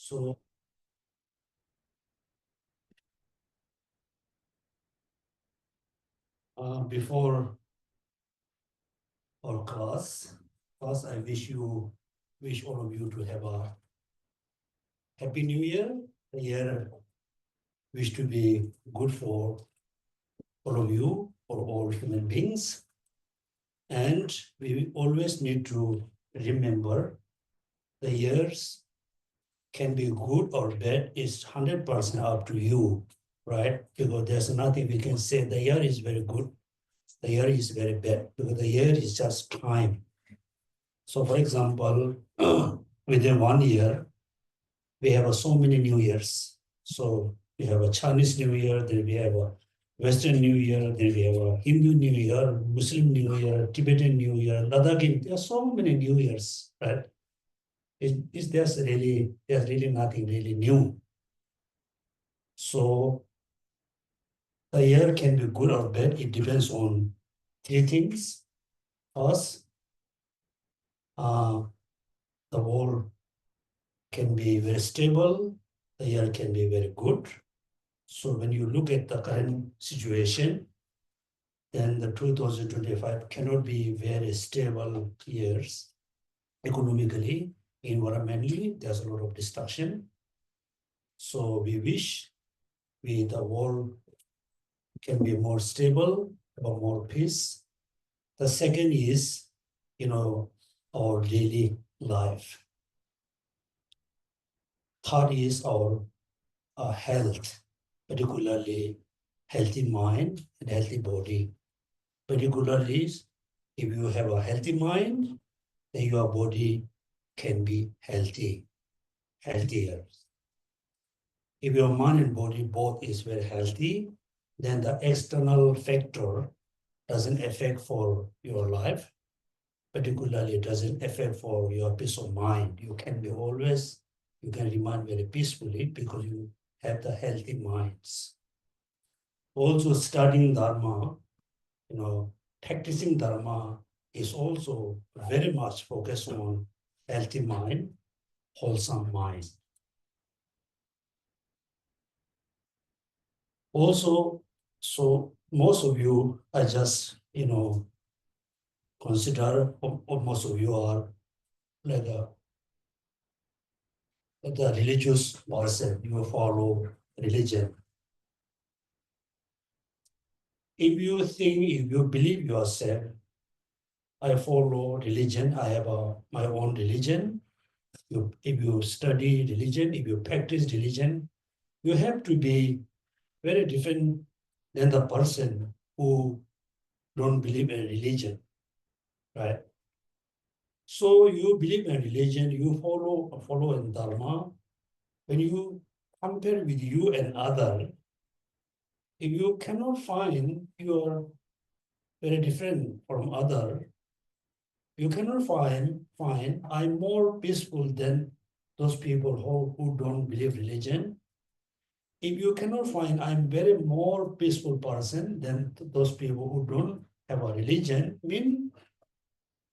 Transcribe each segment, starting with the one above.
So before our class, first I wish all of you to have a happy new year. The year wish to be good for all of you, for all human beings. And we always need to remember the years can be good or bad is 100% up to you, right? Because there's nothing we can say the year is very good, the year is very bad, because the year is just time. So for example, within 1 year, we have so many New Years. So we have a Chinese New Year, then we have a Western New Year, then we have a Hindu New Year, Muslim New Year, Tibetan New Year, Ladakhi. There are so many New Years, right? There's really nothing really new. So the year can be good or bad. It depends on three things. First, the world can be very stable. The year can be very good. So when you look at the current situation, then the 2025 cannot be very stable years economically, environmentally. There's a lot of destruction. So we wish the world can be more stable, or more peace. The second is, our daily life. Third is our health, particularly healthy mind and healthy body. Particularly, if you have a healthy mind, then your body can be healthier. If your mind and body both is very healthy, then the external factor doesn't affect for your life. Particularly, it doesn't affect for your peace of mind. You can remain very peacefully because you have the healthy minds. Also, studying Dharma, practicing Dharma is also very much focused on healthy mind, wholesome mind. Also, so most of you are just, consider, or most of you are like the religious person, you follow religion. If you believe yourself, I follow religion, I have my own religion. If you study religion, if you practice religion, you have to be very different than the person who don't believe in religion, right? So you believe in religion, you follow in Dharma. When you compare with you and other, if you cannot find you are very different from other, you cannot find I'm more peaceful than those people who don't believe religion. If you cannot find I'm very more peaceful person than those people who don't have a religion, mean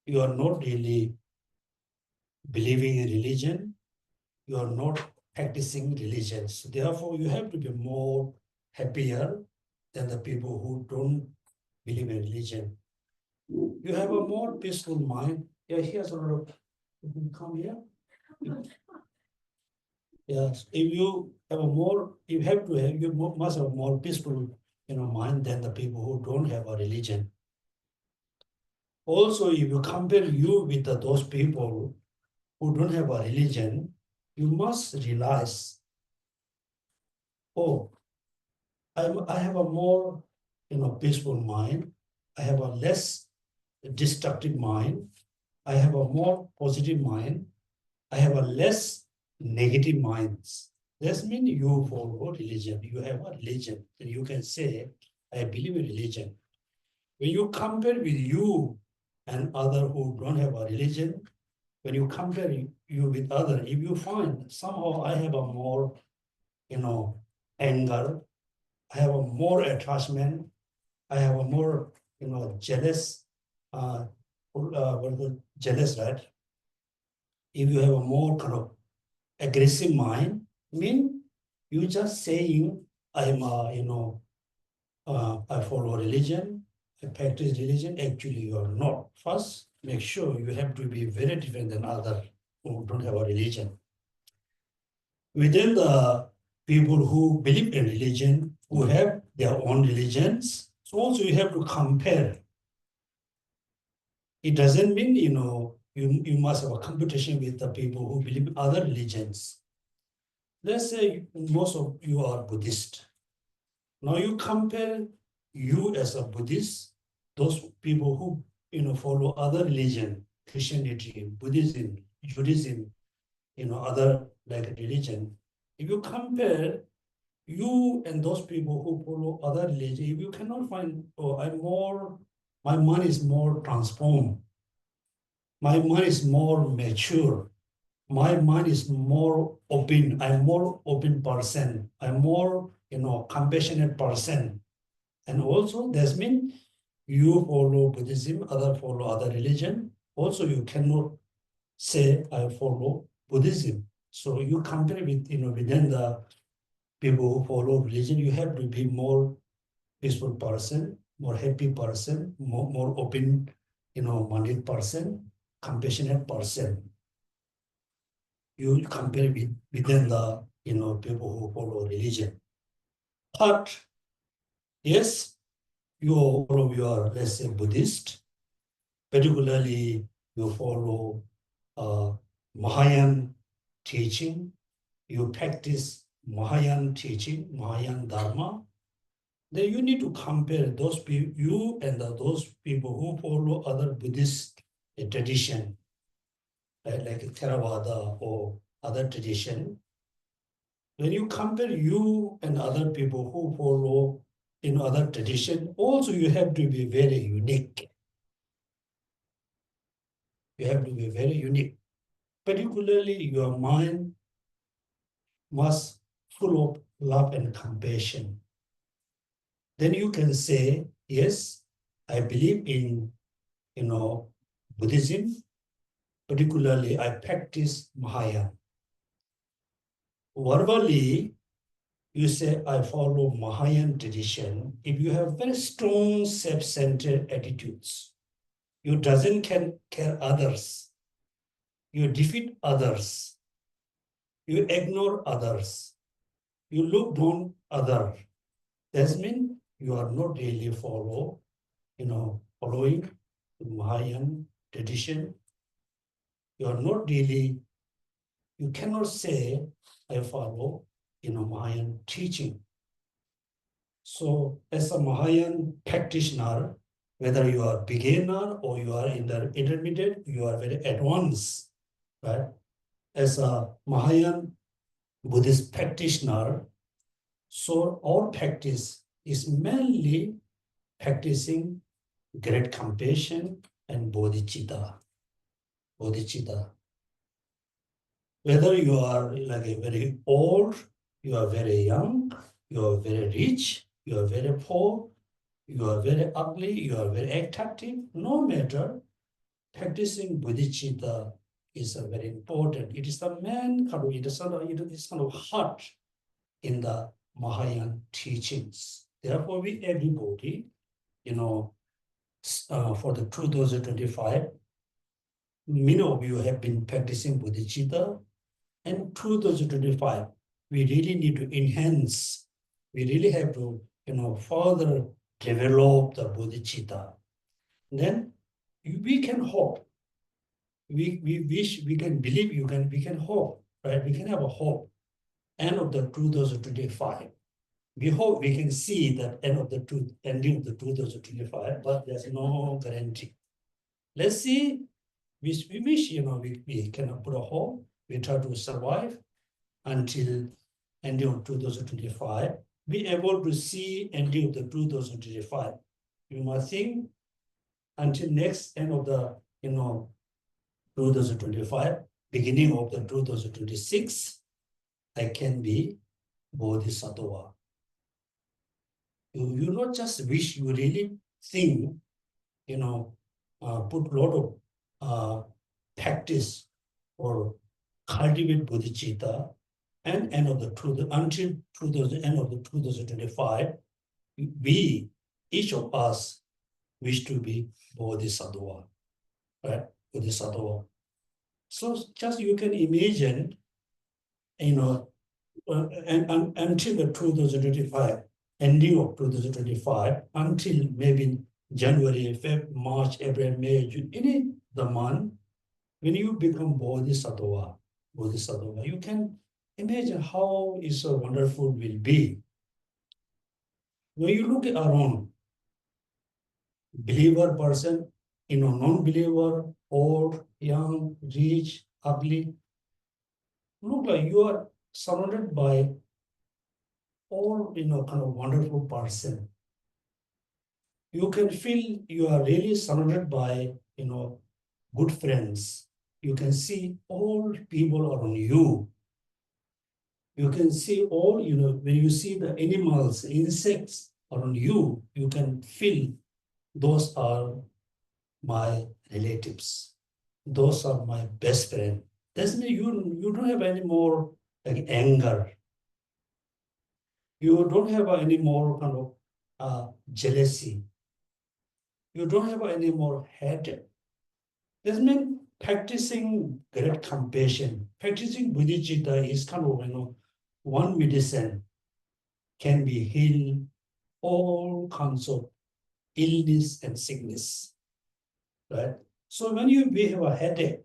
you are not really believing in religion, you are not practicing religions. Therefore, you have to be more happier than the people who don't believe in religion. You have a more peaceful mind. Yeah, here's a lot of, you can come here. Yes, if you have you must have a more peaceful, mind than the people who don't have a religion. Also, if you compare you with those people who don't have a religion, you must realize, oh, I have a more, peaceful mind. I have a less destructive mind. I have a more positive mind. I have a less negative minds. That means you follow religion. You have a religion. Then you can say, I believe in religion. When you compare with you and other who don't have a religion, when you compare you with other, if you find somehow I have a more, anger, I have a more attachment, I have a more, jealous, jealous, right? If you have a more kind of aggressive mind mean you just saying, I'm I follow religion, I practice religion. Actually, you are not. First, make sure you have to be very different than other who don't have a religion. Within the people who believe in religion, who have their own religions, so also you have to compare. It doesn't mean, you must have a competition with the people who believe in other religions. Let's say most of you are Buddhist. Now you compare you as a Buddhist, those people who follow other religion, Christianity, Buddhism, Judaism, other like religion. If you compare you and those people who follow other religion, if you cannot find, oh, my mind is more transformed, my mind is more mature, my mind is more open, I'm more open person, I'm more, compassionate person. And also, that means you follow Buddhism, other follow other religion. Also, you cannot say I follow Buddhism. So you compare with, within the people who follow religion, you have to be more peaceful person, more happy person, more open, minded person, compassionate person. You compare within the, people who follow religion. But yes, all of you are, let's say, Buddhist, particularly you follow Mahayan teaching, you practice Mahayan teaching, Mahayan Dharma, then you need to compare those people, you and those people who follow other Buddhist tradition, right, like Theravada or other tradition. When you compare you and other people who follow in other tradition, also you have to be very unique. You have to be very unique. Particularly, your mind must full of love and compassion. Then you can say, yes, I believe in, Buddhism. Particularly, I practice Mahayana. Verbally, you say, I follow Mahayana tradition. If you have very strong self-centered attitudes, you doesn't care others, you defeat others, you ignore others, you look down others. That means you are not really following the Mahayan tradition. You are not really, you cannot say, I follow, Mahayan teaching. So as a Mahayan practitioner, whether you are beginner or you are in the intermediate, you are very advanced, right? As a Mahayan Buddhist practitioner, so our practice is mainly practicing great compassion and bodhicitta. Bodhicitta. Whether you are like a very old, you are very young, you are very rich, you are very poor, you are very ugly, you are very attractive, no matter, practicing bodhicitta is a very important. It is the main kind of, it is kind of heart in the Mahayan teachings. Therefore, we everybody, for the 2025, many of you have been practicing bodhicitta, and 2025, we really need to enhance. We really have to, further develop the bodhicitta. Then we can hope. We wish, we can believe, we can hope, right? We can have a hope. End of the 2025. We hope we can see that ending of the 2025, but there's no guarantee. Let's see. We wish, we can put a hope. We try to survive until ending of 2025. Be able to see ending of the 2025. You must think until next end of the 2025, beginning of the 2026, I can be Bodhisattva. You not just wish, you really think, put a lot of practice or cultivate bodhicitta, and end of the until end of the 2025, we, each of us, wish to be bodhisattva, right? Bodhisattva. So just you can imagine, until the 2025, ending of 2025, until maybe January, February, March, April, May, June, any the month, when you become bodhisattva, you can imagine how is so wonderful will be. When you look around, believer person, non-believer, old, young, rich, ugly, look like you are surrounded by all, kind of wonderful person. You can feel you are really surrounded by, good friends. You can see all people around you. You can see all, when you see the animals, insects around you, you can feel those are my relatives. Those are my best friend. That's mean you don't have any more like anger. You don't have any more kind of jealousy. You don't have any more hatred. This means practicing great compassion. Practicing bodhicitta is kind of, one medicine can be heal all kinds of illness and sickness, right? So when we have a headache,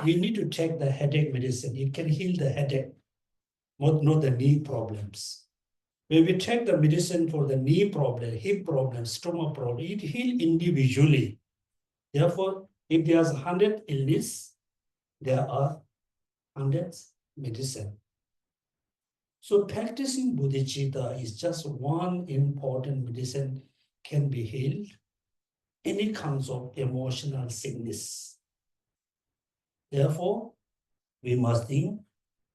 we need to take the headache medicine. It can heal the headache, not the knee problems. When we take the medicine for the knee problem, hip problem, stomach problem, it heals individually. Therefore, if there's 100 illness, there are 100 medicine. So practicing bodhicitta is just one important medicine can be healed any kinds of emotional sickness. Therefore, we must think,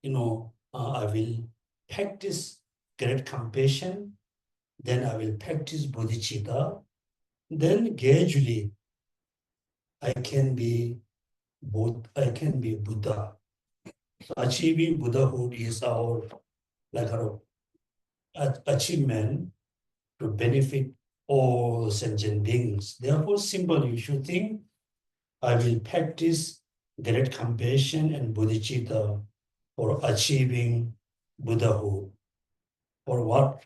I will practice great compassion, then I will practice bodhicitta, then gradually I can be Buddha. So achieving Buddhahood is our achievement to benefit all sentient beings. Therefore, simply you should think, I will practice great compassion and bodhicitta for achieving Buddhahood. For what?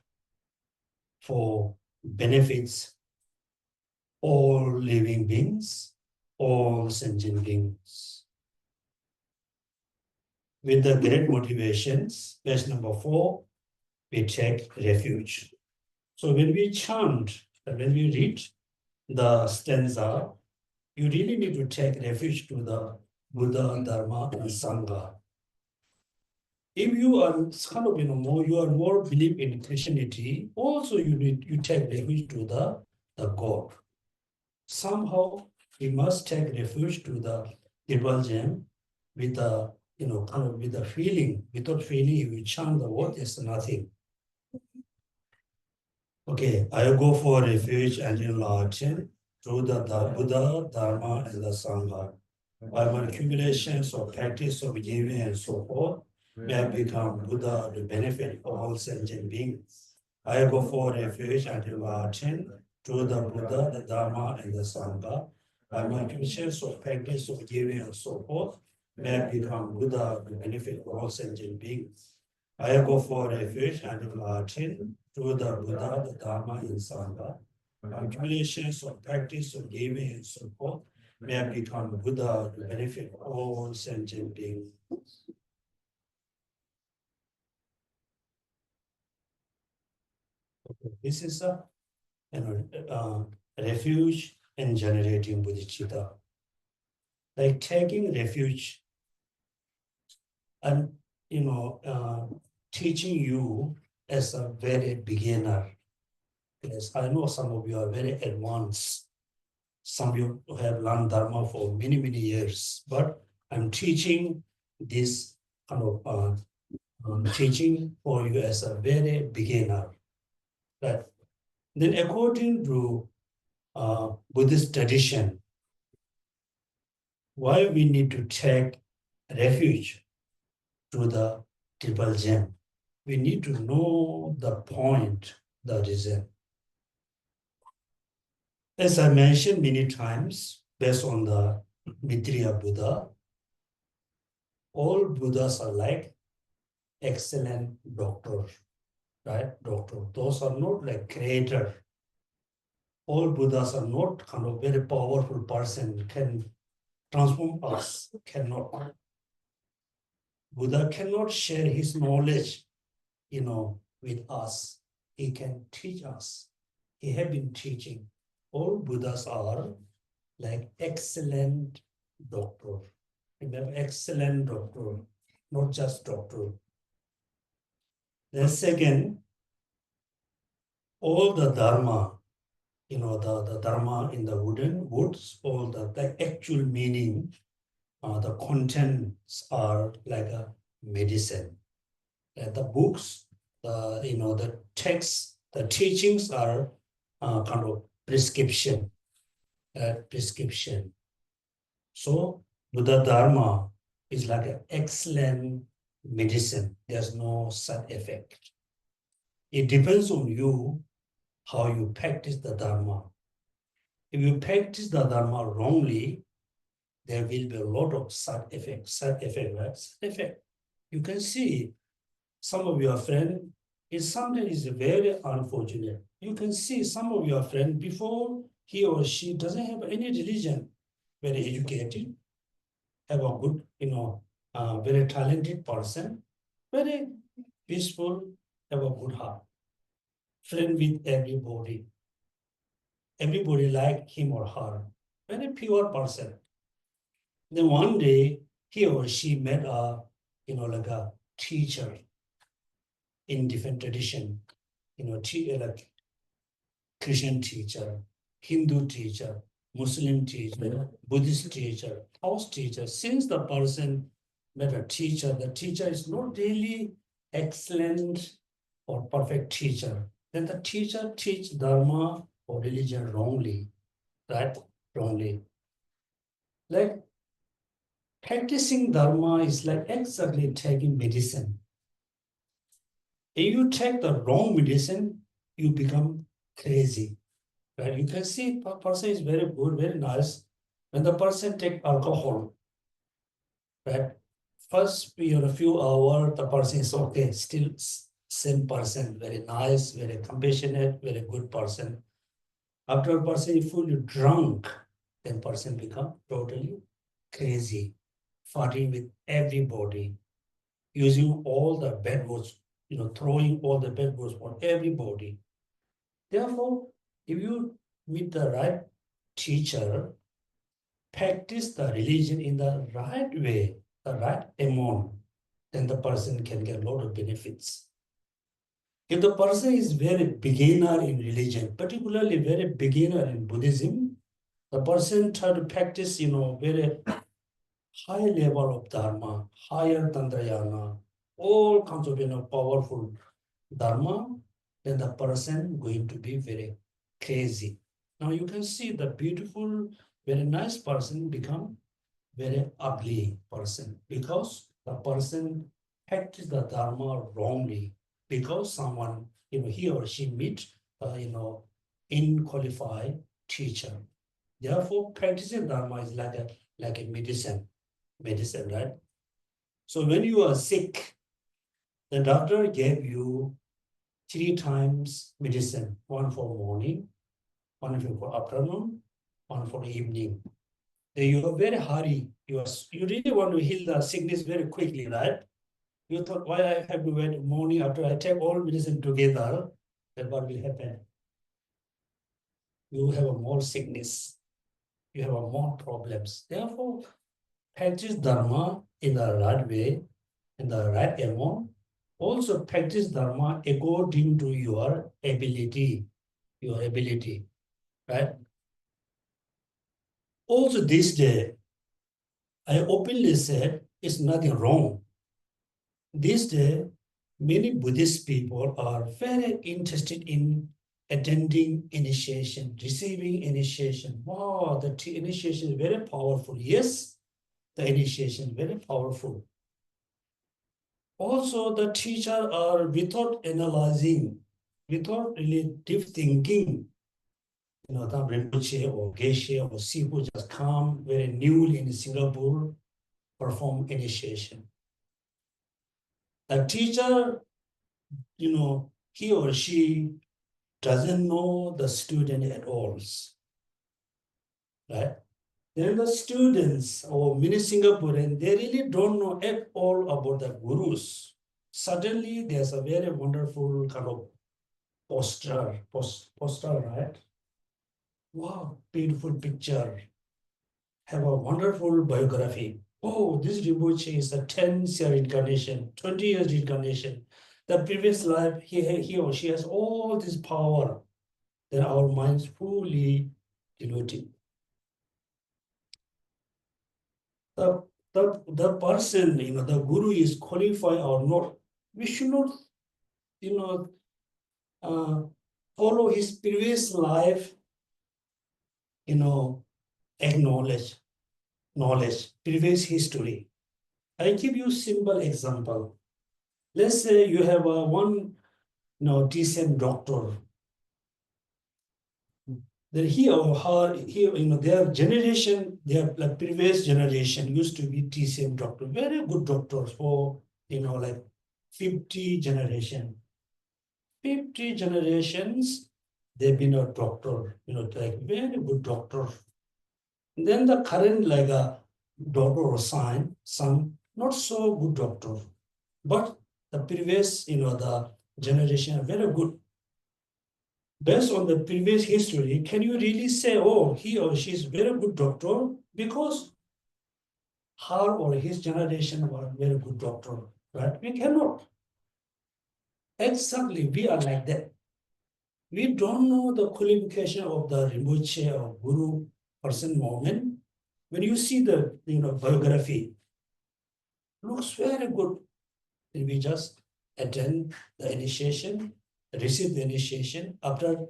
For benefits all living beings, all sentient beings. With the great motivations, verse number 4, we take refuge. So when we chant, when we read the stanza, you really need to take refuge to the Buddha, Dharma, and Sangha. If you are kind of, you are more believe in Christianity, also you take refuge to the God. Somehow we must take refuge to the divine gem with the, kind of with the feeling. Without feeling, if you chant the word, there's nothing. Okay, I go for refuge and enlightenment through the Buddha, Dharma, and the Sangha. By my accumulations of practice of giving and so forth, may I become Buddha to benefit all sentient beings. I go for refuge and enlightenment through the Buddha, the Dharma, and the Sangha. By my accumulations of practice of giving and so forth, may I become Buddha to benefit all sentient beings. I go for refuge and enlightenment through the Buddha, the Dharma, and Sangha. Accumulations of practice of giving and so forth, may I become Buddha to benefit all sentient beings. Okay. This is a refuge and generating bodhicitta. Like taking refuge and teaching you as a very beginner. Yes, I know some of you are very advanced. Some of you have learned Dharma for many, many years, but I'm teaching this kind of teaching for you as a very beginner. Right? Then according to Buddhist tradition, why we need to take refuge to the triple gem. We need to know the point, the reason. As I mentioned many times, based on the Maitreya Buddha, all Buddhas are like excellent doctor, right? Doctor. Those are not like creator. All Buddhas are not kind of very powerful person, can transform us, cannot. Buddha cannot share his knowledge, with us. He can teach us. He has been teaching. All Buddhas are like excellent doctor. Remember, excellent doctor, not just doctor. Then second, all the dharma, the dharma in the woods, all the actual meaning, the contents are like a medicine. The books, the texts, the teachings are kind of prescription. Prescription. So Buddha Dharma is like an excellent medicine. There's no side effect. It depends on you how you practice the Dharma. If you practice the Dharma wrongly, there will be a lot of side effects. Side effect, right? Side effect. You can see some of your friends is sometimes very unfortunate. You can see some of your friends before he or she doesn't have any religion, very educated, have a good, very talented person, very peaceful, have a good heart, friend with everybody. Everybody like him or her, very pure person. Then one day, he or she met like a teacher in different tradition, like Christian teacher, Hindu teacher, Muslim teacher, Buddhist teacher, Taoist teacher. Since the person met a teacher, the teacher is not really excellent or perfect teacher. Then the teacher teach Dharma or religion wrongly, right? Wrongly. Like practicing Dharma is like exactly taking medicine. If you take the wrong medicine, you become crazy. Right? You can see a person is very good, very nice. When the person take alcohol, right? First, a few hours, the person is okay, still same person, very nice, very compassionate, very good person. After a person is fully drunk, then person become totally crazy, fighting with everybody, using all the bad words, throwing all the bad words on everybody. Therefore, if you meet the right teacher, practice the religion in the right way, the right amount, then the person can get a lot of benefits. If the person is very beginner in religion, particularly very beginner in Buddhism, the person try to practice, very high level of Dharma, higher Tantrayana, all kinds of, powerful Dharma, then the person going to be very crazy. Now you can see the beautiful, very nice person become very ugly person because the person practice the Dharma wrongly because someone, he or she meet, unqualified teacher. Therefore, practicing Dharma is like a medicine, right? So when you are sick, the doctor gave you 3 times medicine, one for morning, one for afternoon, one for evening. Then you are very hurry. You really want to heal the sickness very quickly, right? You thought, why I have to wait morning after I take all medicine together, then what will happen? You have a more sickness. You have a more problems. Therefore, practice Dharma in the right way, in the right amount. Also practice Dharma according to your ability, right? Also this day, I openly said it's nothing wrong. This day, many Buddhist people are very interested in attending initiation, receiving initiation. Wow, the initiation is very powerful. Yes, the initiation is very powerful. Also, the teacher are without analyzing, without really deep thinking. The Rinpoche or Geshe or Sifu just come very newly in Singapore, perform initiation. The teacher, he or she doesn't know the student at all, right? Then the students or many Singaporeans, they really don't know at all about the gurus. Suddenly, there's a very wonderful kind of poster, right? Wow, beautiful picture. Have a wonderful biography. Oh, this Rinpoche is a 10-year incarnation, 20 years incarnation. The previous life, he or she has all this power. Then our minds fully diluted. The, the person, the guru is qualified or not. We should not, you know, uh, follow his previous life, acknowledge knowledge, previous history. I give you simple example. Let's say you have one decent doctor. Then he or her, their generation, their like previous generation used to be decent doctor, very good doctors for like 50 generation. 50 generations, they've been a doctor, like very good doctor. Then the current like a daughter or son, not so good doctor. But the previous, the generation are very good. Based on the previous history, can you really say, oh, he or she is very good doctor because her or his generation were very good doctor, right? We cannot. Exactly, we are like that. We don't know the qualification of the Rinpoche or Guru person moment. When you see the biography, looks very good. We just attend the initiation, receive the initiation. After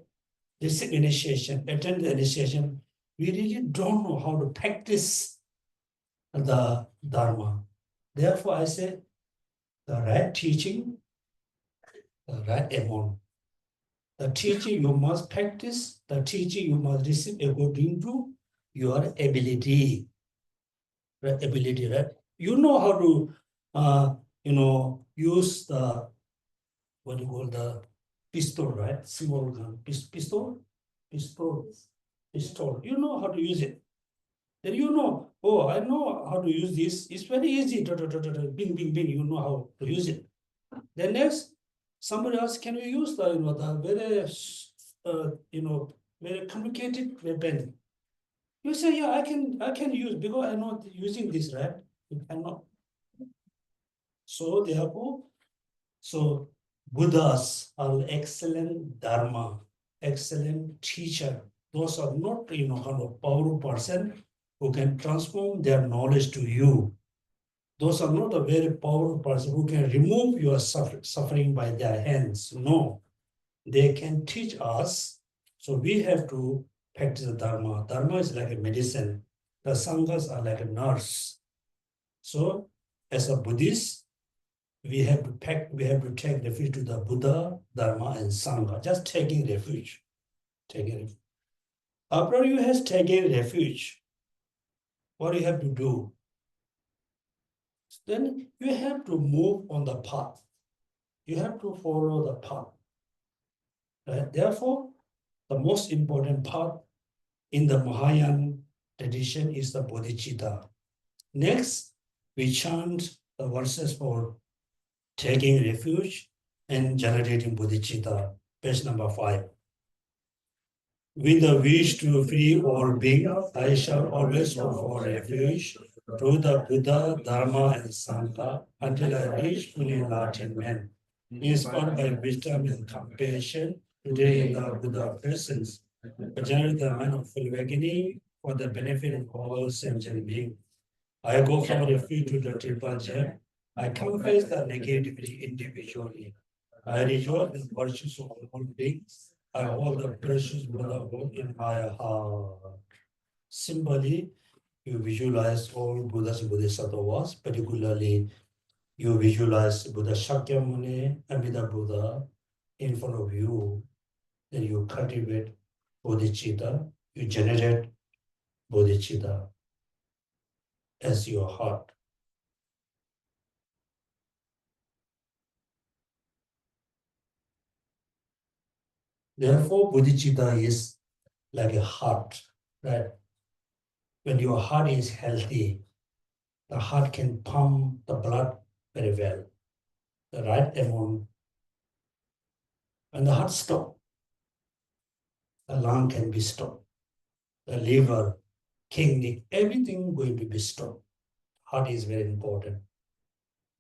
receive initiation, attend the initiation, we really don't know how to practice the Dharma. Therefore, I say the right teaching, the right amount. The teaching you must practice, the teaching you must receive according to your ability. Right? Ability, right? You know how to, use the what you call the pistol, right? Small gun, pistol. You know how to use it. Then oh, I know how to use this. It's very easy. Bing, bing, bing. You know how to use it. Then next, somebody else, can you use the very, very complicated weapon? You say, yeah, I can use because I'm not using this, right? You cannot. So therefore, so Buddhas are excellent Dharma, excellent teacher. Those are not, kind of powerful person who can transform their knowledge to you. Those are not a very powerful person who can remove your suffering by their hands. No, they can teach us. So we have to practice the Dharma. Dharma is like a medicine. The Sanghas are like a nurse. So as a Buddhist, we have to take refuge to the Buddha, Dharma, and Sangha. Just taking refuge. Taking refuge. After you have taken refuge, what you have to do? Then you have to move on the path. You have to follow the path. Right? Therefore, the most important part in the Mahayana tradition is the bodhicitta. Next, we chant the verses for taking refuge and generating bodhicitta, page number 5. With the wish to free all beings, I shall always look for refuge to the Buddha, Dharma, and Sangha until I reach fully enlightened man. Inspired by wisdom and compassion, today in the Buddha presence, I generate the mind of full awakening for the benefit of all sentient beings. I go for refuge to the Triple Gem. I confess the negativity individually. I rejoice in virtues of all beings. I hold the precious Buddhahood in my heart. Simply, you visualize all Buddhas and Bodhisattvas, particularly You visualize Buddha Shakyamuni, Amida Buddha in front of you. Then you cultivate bodhicitta. You generate bodhicitta as your heart. Therefore, bodhicitta is like a heart, right? When your heart is healthy, the heart can pump the blood very well, the right amount. When the heart stops, the lung can be stopped, the liver, kidney, everything going to be stopped. Heart is very important,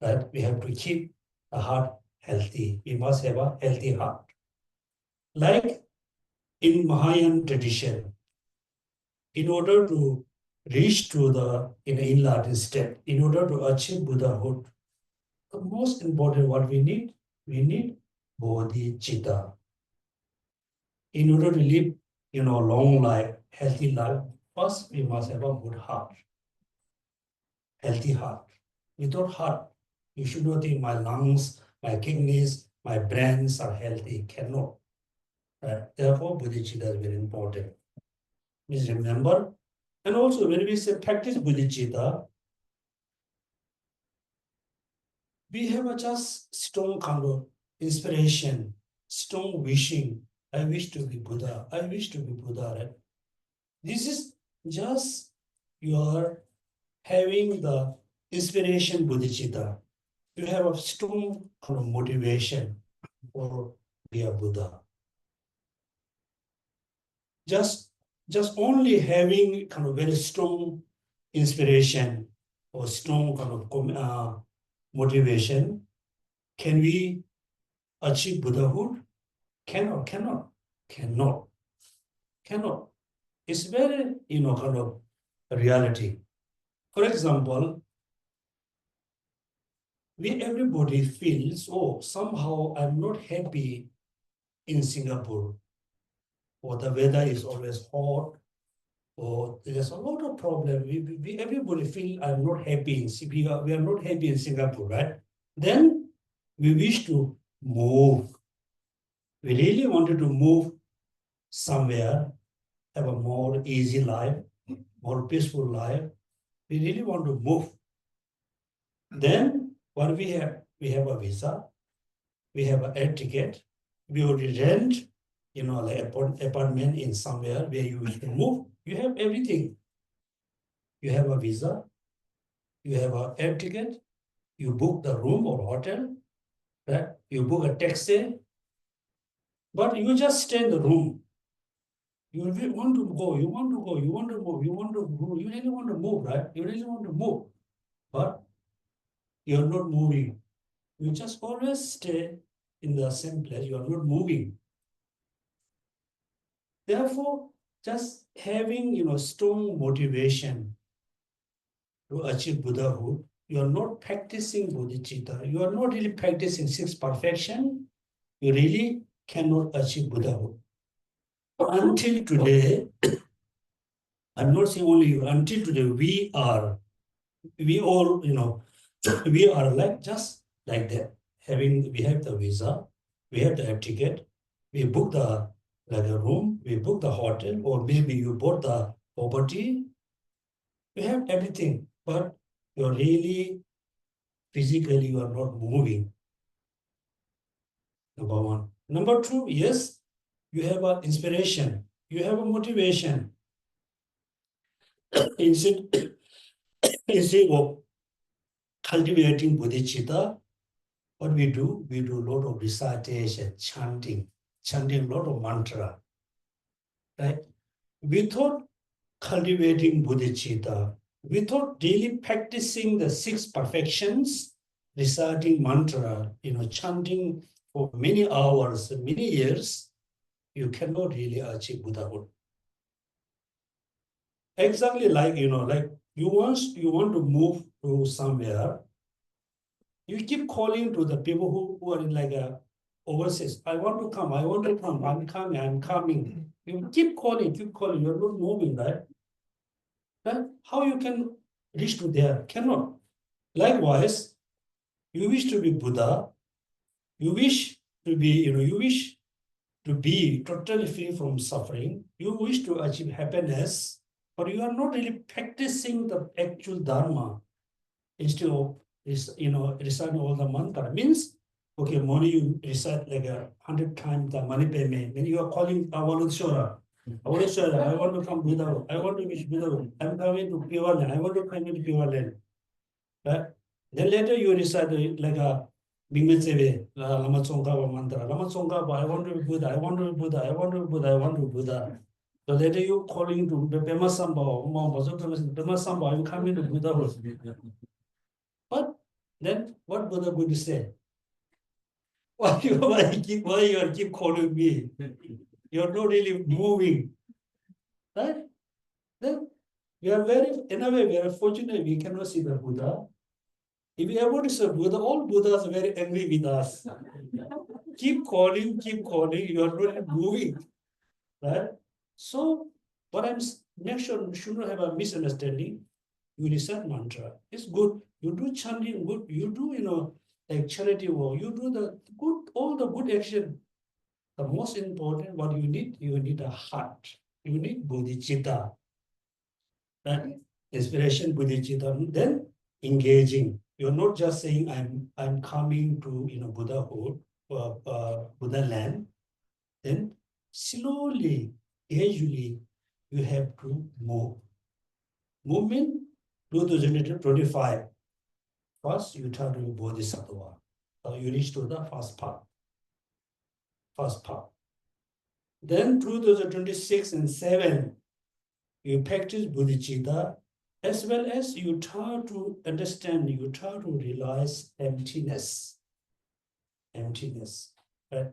right? We have to keep the heart healthy. We must have a healthy heart. Like in Mahayan tradition, in order to reach to the enlightened state, in order to achieve Buddhahood, the most important what we need bodhicitta. In order to live, long life, healthy life, first we must have a good heart, healthy heart. Without heart, you should not think my lungs, my kidneys, my brains are healthy. Cannot. Right? Therefore, bodhicitta is very important. Please remember. And also, when we say practice bodhicitta, we have a just strong kind of inspiration, strong wishing. I wish to be Buddha. I wish to be Buddha. Right? This is just you are having the inspiration bodhicitta. You have a strong kind of motivation for be a Buddha. Just, just only having kind of very strong inspiration or strong kind of motivation, can we achieve Buddhahood? Cannot. It's very, kind of reality. For example, everybody feels, oh, somehow I'm not happy in Singapore, or the weather is always hot, or there's a lot of problem. Everybody feel I'm not happy we are not happy in Singapore, right? Then we wish to move. We really wanted to move somewhere, have a more easy life, more peaceful life. We really want to move. Then what we have? We have a visa, we have an air ticket, we would rent, like apartment in somewhere where you wish to move. You have everything. You have a visa, you have an air ticket, you book the room or hotel, right? You book a taxi, but you just stay in the room. You want to go, you want to go, you want to move, you want to move, you really want to move, right? You really want to move, but you're not moving. You just always stay in the same place. You are not moving. Therefore, just having strong motivation to achieve Buddhahood, you are not practicing bodhicitta. You are not really practicing six perfection. You really cannot achieve Buddhahood. Until today, I'm not saying only you, until today, we all, we are like just like that. We have the visa, we have the air ticket, we book the like a room, we book the hotel, or maybe you bought the property, you have everything, but you're really physically you are not moving. Number one. Number two, yes, you have an inspiration, you have a motivation. Instead, instead of cultivating bodhicitta, what we do a lot of recitation, chanting a lot of mantra, right? Without cultivating bodhicitta, without daily practicing the six perfections, reciting mantra, chanting for many hours, many years, you cannot really achieve Buddhahood. Exactly like, like you want to move to somewhere, you keep calling to the people who are in like a overseas. I want to come, I'm coming. You keep calling, you're not moving, right? Right? How you can reach to there? Cannot. Likewise, You wish to be Buddha. You wish to be, you wish to be totally free from suffering. You wish to achieve happiness, but you are not really practicing the actual Dharma. Instead of reciting all the mantra means, okay, money you recite like 100 times the money payment. When you are calling Avalokshara, Avalokshara, I want to come Buddha, I want to be Buddha, I'm coming to Pure Land, I want to come into Pure Land. Right? Then later you recite like a Bingmetseve, Lama Tsongkhapa mantra, Lama Tsongkhapa, I want to be Buddha, I want to be Buddha, I want to be Buddha, I want to be Buddha. So later you calling to Pema Samba, Pema Samba, I'm coming to Buddha. But then what Buddha would say? Why you are keep calling me? You're not really moving. Right? Then we are in a way, we are fortunate we cannot see the Buddha. If we ever see Buddha, all Buddhas are very angry with us. Keep calling, you are not really moving. Right? So what I'm make sure we should not have a misunderstanding. You recite mantra. It's good. You do chanting, good. You do, like charity work. You do the good, all the good action. The most important, what you need a heart. You need bodhicitta. Right? Inspiration, bodhicitta. Then engaging. You're not just saying I'm coming to Buddhahood, Buddha land. Then slowly, gradually, you have to move. Movement 2025. First, you turn to Bodhisattva. So you reach to the first part. Then 2026 and 7, you practice bodhicitta, as well as you try to understand, you try to realize emptiness. Emptiness. Right?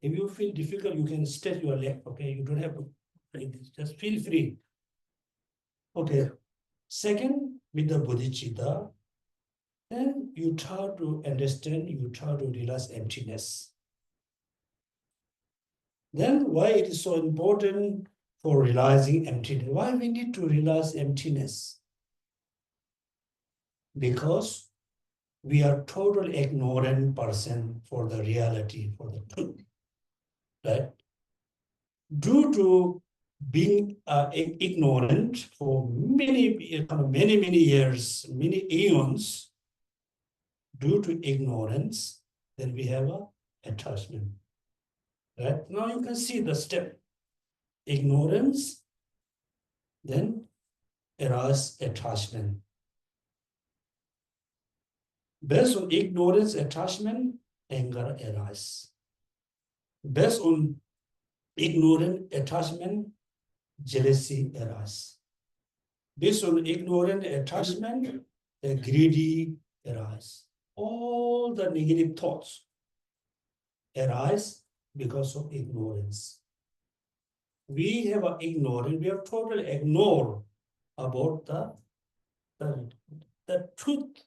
If you feel difficult, you can stretch your leg. Okay, you don't have to like this. Just feel free. Okay. Second, with the bodhicitta, then you try to understand, you try to realize emptiness. Then why it is so important for realizing emptiness? Why we need to realize emptiness? Because we are totally ignorant person for the reality, for the truth. Right? Due to being ignorant for many years, many eons, due to ignorance, then we have a attachment. Right? Now you can see the step. Ignorance, then arise attachment. Based on ignorance, attachment, anger arises. Based on ignorant attachment, jealousy arises. Based on ignorant attachment, the greedy arises. All the negative thoughts arise because of ignorance. We have an ignorance, we have totally ignored about the truth,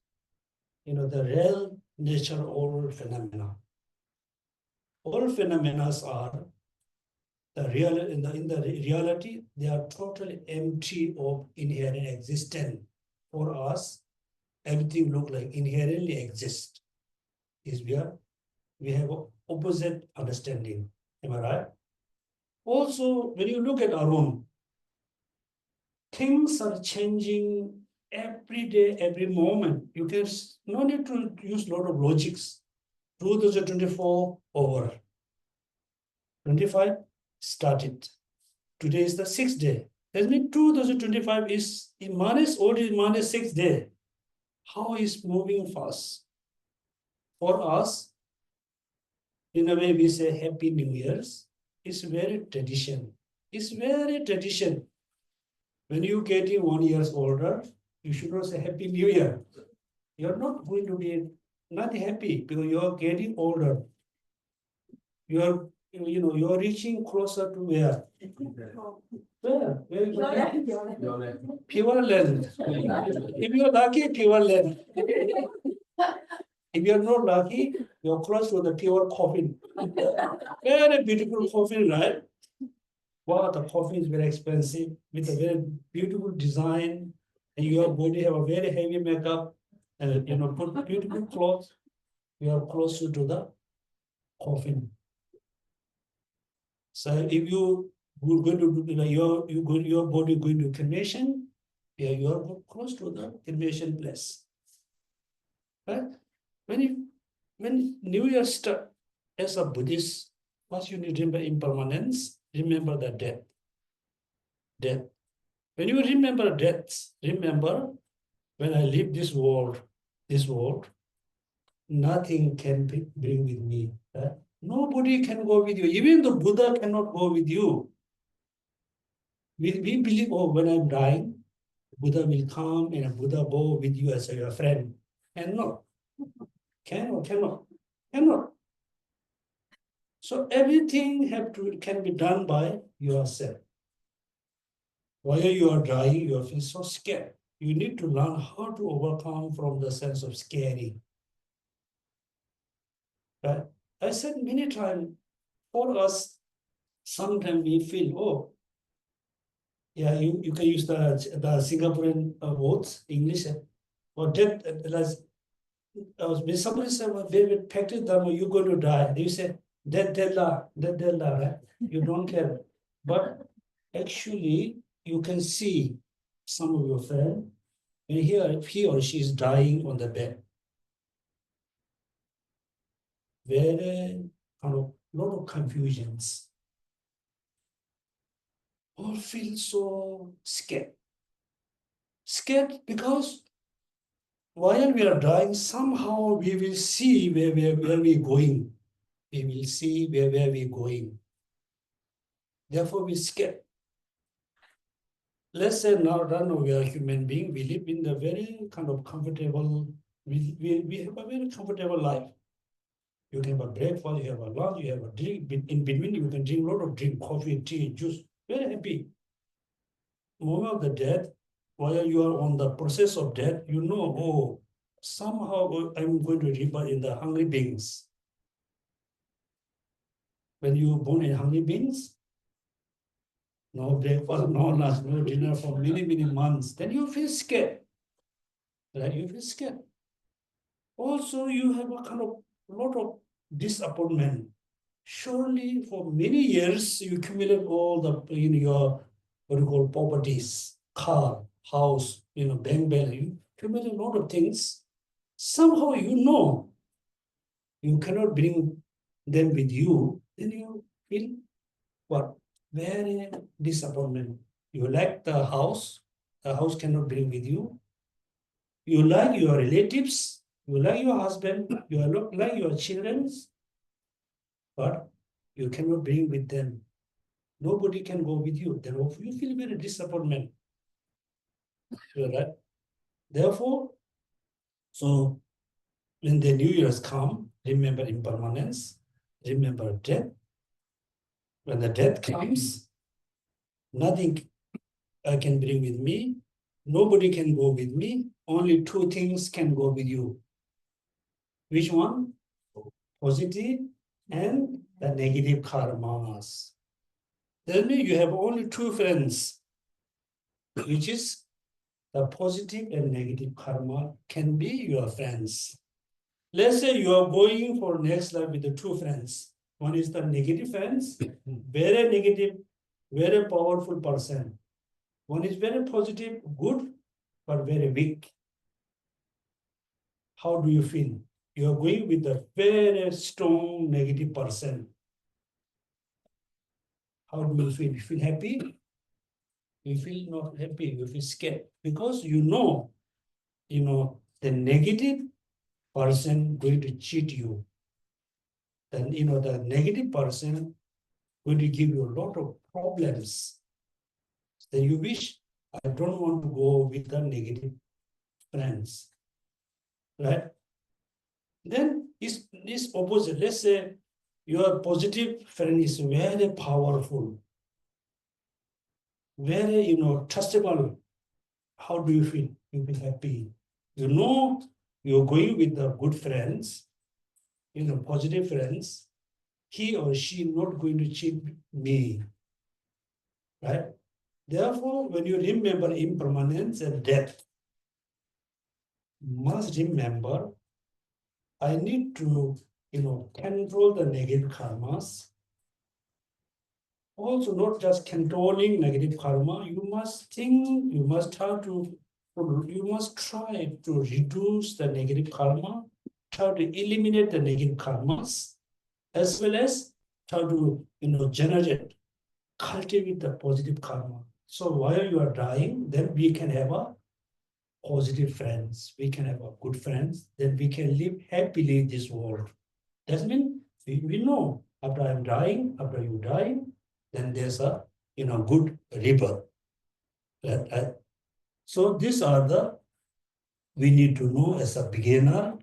the real nature of all phenomena. All phenomena are the real in the reality, they are totally empty of inherent existence. For us, everything look like inherently exists. Is we have opposite understanding. Am I right? Also, when you look at Arun, things are changing every day, every moment. You can no need to use a lot of logics. 2024 over. 25 started. Today is the 6th day. That means 2025 is already -6th day. How is moving fast? For us, in a way we say Happy New Year's. It's very tradition. It's very tradition. When you getting 1 year older, you should not say Happy New Year. You're not going to be not happy because you're getting older. You're reaching closer to where? Where? Pure land. If you're lucky, pure land. If you're not lucky, you're close to the pure coffin. Very beautiful coffin, right? Wow, the coffin is very expensive with a very beautiful design, and your body have a very heavy makeup, and put beautiful clothes. You are closer to the coffin. So if you are going to do, your body going to cremation, yeah, you are close to the cremation place. Right? When New Year start as a Buddhist, first you need to remember impermanence, remember the death. Death. When you remember death, remember when I leave this world, nothing can bring with me. Right? Nobody can go with you. Even the Buddha cannot go with you. We believe, oh, when I'm dying, Buddha will come and Buddha go with you as your friend. And no, cannot. So everything can be done by yourself. While you are dying, you feel so scared. You need to learn how to overcome from the sense of scary. Right? I said many times, for us, sometimes we feel, oh, yeah, you can use the Singaporean words, English, or death, when somebody said, well, they will practice Dharma, you're going to die. They say, dead la, right? You don't care. But actually, you can see some of your friends, and here he or she is dying on the bed. Very kind of lot of confusions. All feel so scared. Scared because while we are dying, somehow we will see where we're going. We will see where we're going. Therefore, we scared. Let's say now we are human being, we live in a very kind of comfortable, we have a very comfortable life. You can have a breakfast, you have a lunch, you have a drink. In between, you can drink a lot of drink, coffee, tea, juice. Very happy. Moment of the death, while you are on the process of death, you know, oh, somehow I'm going to rebirth in the hungry beings. When you born in hungry beings, no breakfast, no lunch, no dinner for many, many months, then you feel scared. Right? You feel scared. Also, you have a kind of lot of disappointment. Surely, for many years, you accumulate all the in your what you call properties, car, house, bank balance. You accumulate a lot of things. Somehow, you cannot bring them with you. Then you feel what? Very disappointment. You like the house cannot bring with you. You like your relatives, you like your husband, you like your children, but you cannot bring with them. Nobody can go with you. Therefore, you feel very disappointment. Right? Therefore, so when the New Year's come, remember impermanence, remember death. When the death comes, nothing I can bring with me. Nobody can go with me. Only two things can go with you. Which one? Positive and the negative karmas. Tell me, you have only two friends, which is the positive and negative karma can be your friends. Let's say you are going for next life with the two friends. One is the negative friends, very negative, very powerful person. One is very positive, good, but very weak. How do you feel? You are going with a very strong negative person. How do you feel? You feel happy? You feel not happy, you feel scared. Because the negative person going to cheat you. Then, the negative person going to give you a lot of problems. Then you wish, I don't want to go with the negative friends. Right? Then this opposite. Let's say your positive friend is very powerful, very, trustable. How do you feel? You feel happy. You're going with the good friends, positive friends. He or she not going to cheat me. Right? Therefore, when you remember impermanence and death, you must remember I need to, control the negative karmas. Also, not just controlling negative karma, you must think, you must try to reduce the negative karma, try to eliminate the negative karmas, as well as try to, cultivate the positive karma. So while you are dying, then we can have a positive friends, we can have a good friends, then we can live happily in this world. That means we know after I'm dying, after you dying, then there's a good rebirth. So these are the we need to know as a beginner.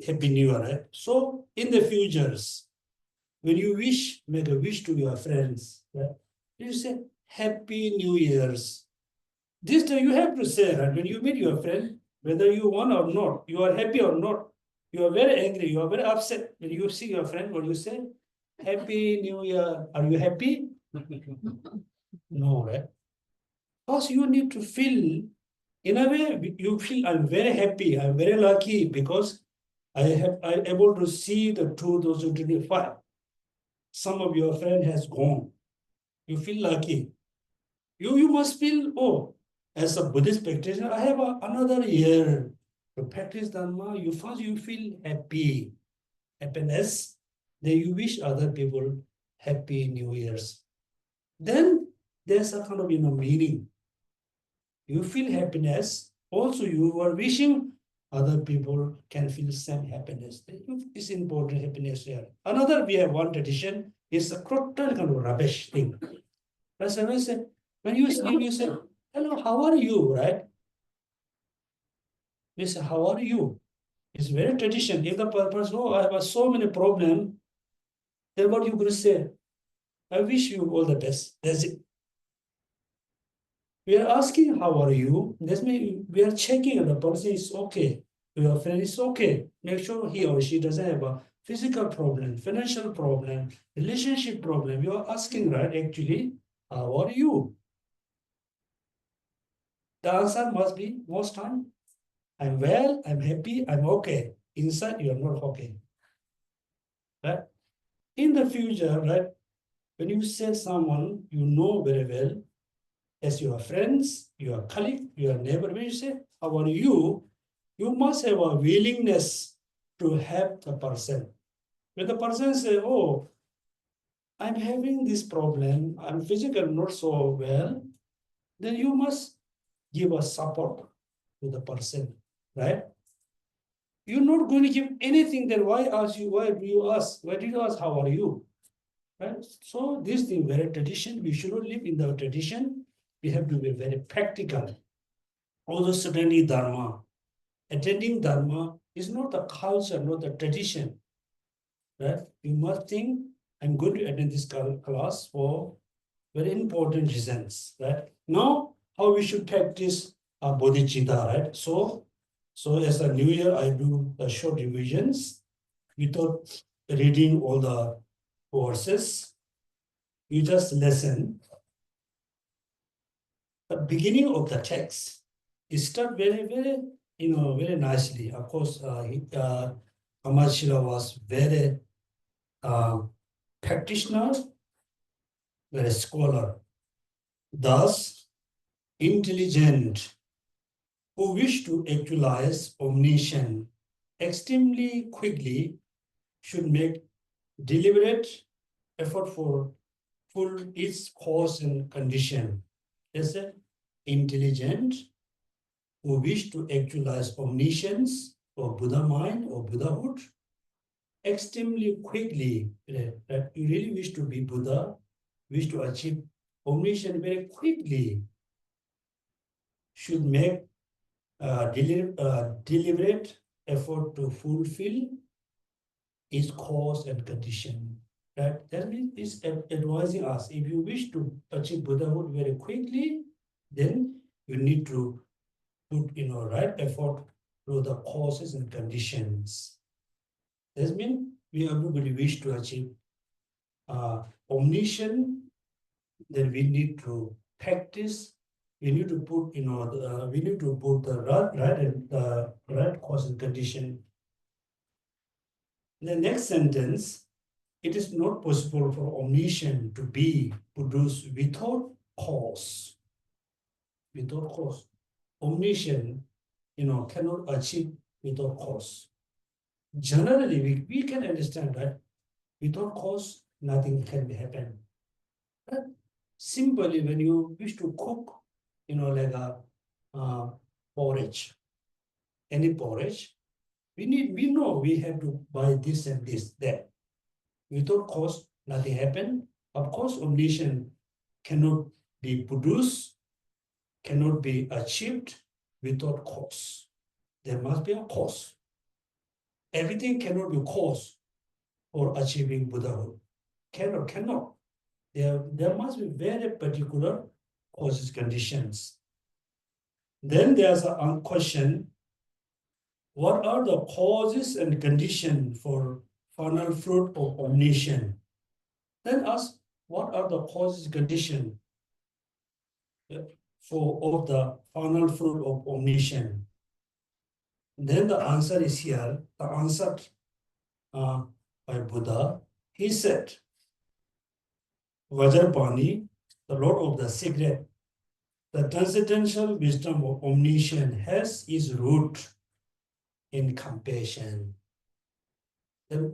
Happy New Year. Right? So in the futures, when you wish, make a wish to your friends. Right? You say Happy New Year's. This time you have to say, right? When you meet your friend, whether you want or not, you are happy or not, you are very angry, you are very upset. When you see your friend, what you say? Happy New Year. Are you happy? No, right? Because you need to feel, in a way, you feel I'm very happy, I'm very lucky because I'm able to see the 2025. Some of your friend has gone. You feel lucky. You must feel, oh, as a Buddhist practitioner, I have another year to practice Dharma. You feel happy, happiness. Then you wish other people happy New Year's. Then there's a kind of meaning. You feel happiness. Also, you are wishing other people can feel same happiness. It's important happiness here. Another, we have one tradition is a total kind of rubbish thing. That's why I say, when you sleep, you say, hello, how are you, right? We say, how are you? It's very tradition. If the person, oh, I have so many problems, then what you going to say? I wish you all the best. That's it. We are asking, how are you? That means we are checking if the person is okay. Your friend is okay. Make sure he or she doesn't have a physical problem, financial problem, relationship problem. You are asking, right? Actually, how are you? The answer must be most time, I'm well, I'm happy, I'm okay. Inside, you are not okay. Right? In the future, right? When you say someone you know very well, as your friends, your colleague, your neighbor, when you say, how are you? You must have a willingness to help the person. When the person say, oh, I'm having this problem, I'm physically not so well, then you must give a support to the person, right? You're not going to give anything, then why do you ask? Why did you ask, how are you? Right? So this thing, very tradition, we should not live in the tradition. We have to be very practical. Also, certainly Dharma. Attending Dharma is not the culture, not the tradition. Right? You must think, I'm going to attend this class for very important reasons. Right? Now, how we should practice bodhicitta, right? So as a new year, I do the short revisions without reading all the verses. You just listen. The beginning of the text, it start very, very, very nicely. Of course, Amashira was very uh, practitioner, very scholar. Thus, intelligent, who wish to actualize omniscience extremely quickly should make deliberate effort for full its cause and condition. Is it intelligent who wish to actualize omniscience or Buddha mind or Buddhahood extremely quickly, that you really wish to be Buddha, wish to achieve omniscience very quickly, should make deliberate effort to fulfill its cause and condition. That means it's advising us, if you wish to achieve Buddhahood very quickly, then you need to put right effort to the causes and conditions. That means we everybody wish to achieve omniscience, then we need to practice. We need to put we need to put the right and the right cause and condition The next sentence, it is not possible for omniscience to be produced without cause. Without cause. Omniscience, cannot achieve without cause. Generally, we can understand that without cause, nothing can happen. But simply, when you wish to cook, like a porridge, any porridge, we know we have to buy this and this, that. Without cause, nothing happen. Of course, omniscience cannot be produced, cannot be achieved without cause. There must be a cause. Everything cannot be cause for achieving Buddhahood. Cannot. There must be very particular causes, conditions. Then there's a question, what are the causes and conditions for final fruit of omniscience? Then ask, what are the causes and conditions of the final fruit of omniscience? Then the answer is here, the answer by Buddha. He said, Vajrapani, the Lord of the secret, the transcendental wisdom of omniscience has its root in compassion. The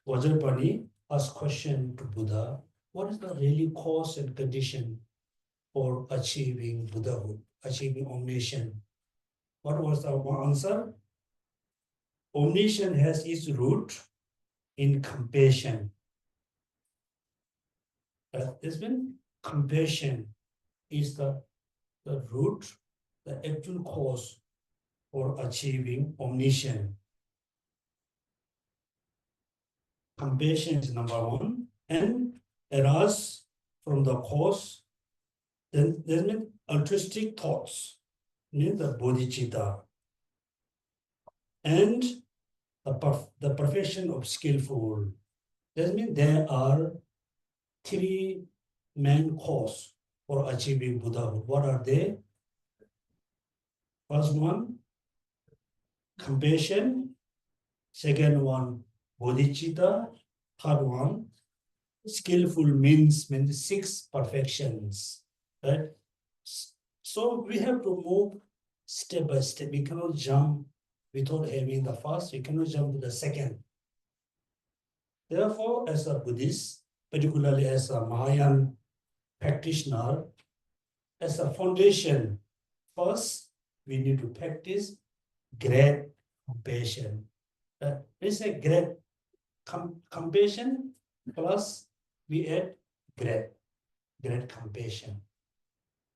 Vajrapani asked question to Buddha, what is the really cause and condition for achieving Buddhahood, achieving omniscience? What was the answer? Omniscience has its root in compassion. This means compassion is the root, the actual cause for achieving omniscience. Compassion is number one, and arise from the cause. Then there means altruistic thoughts, means the bodhicitta, and the perfection of skillful. That means there are three main causes for achieving Buddhahood. What are they? First one, compassion. Second one, bodhicitta. Third one, skillful means six perfections. Right? So we have to move step by step. We cannot jump without having the first. We cannot jump to the second. Therefore, as a Buddhist, particularly as a Mahayan practitioner, as a foundation, first we need to practice great compassion. We say great compassion plus we add great compassion.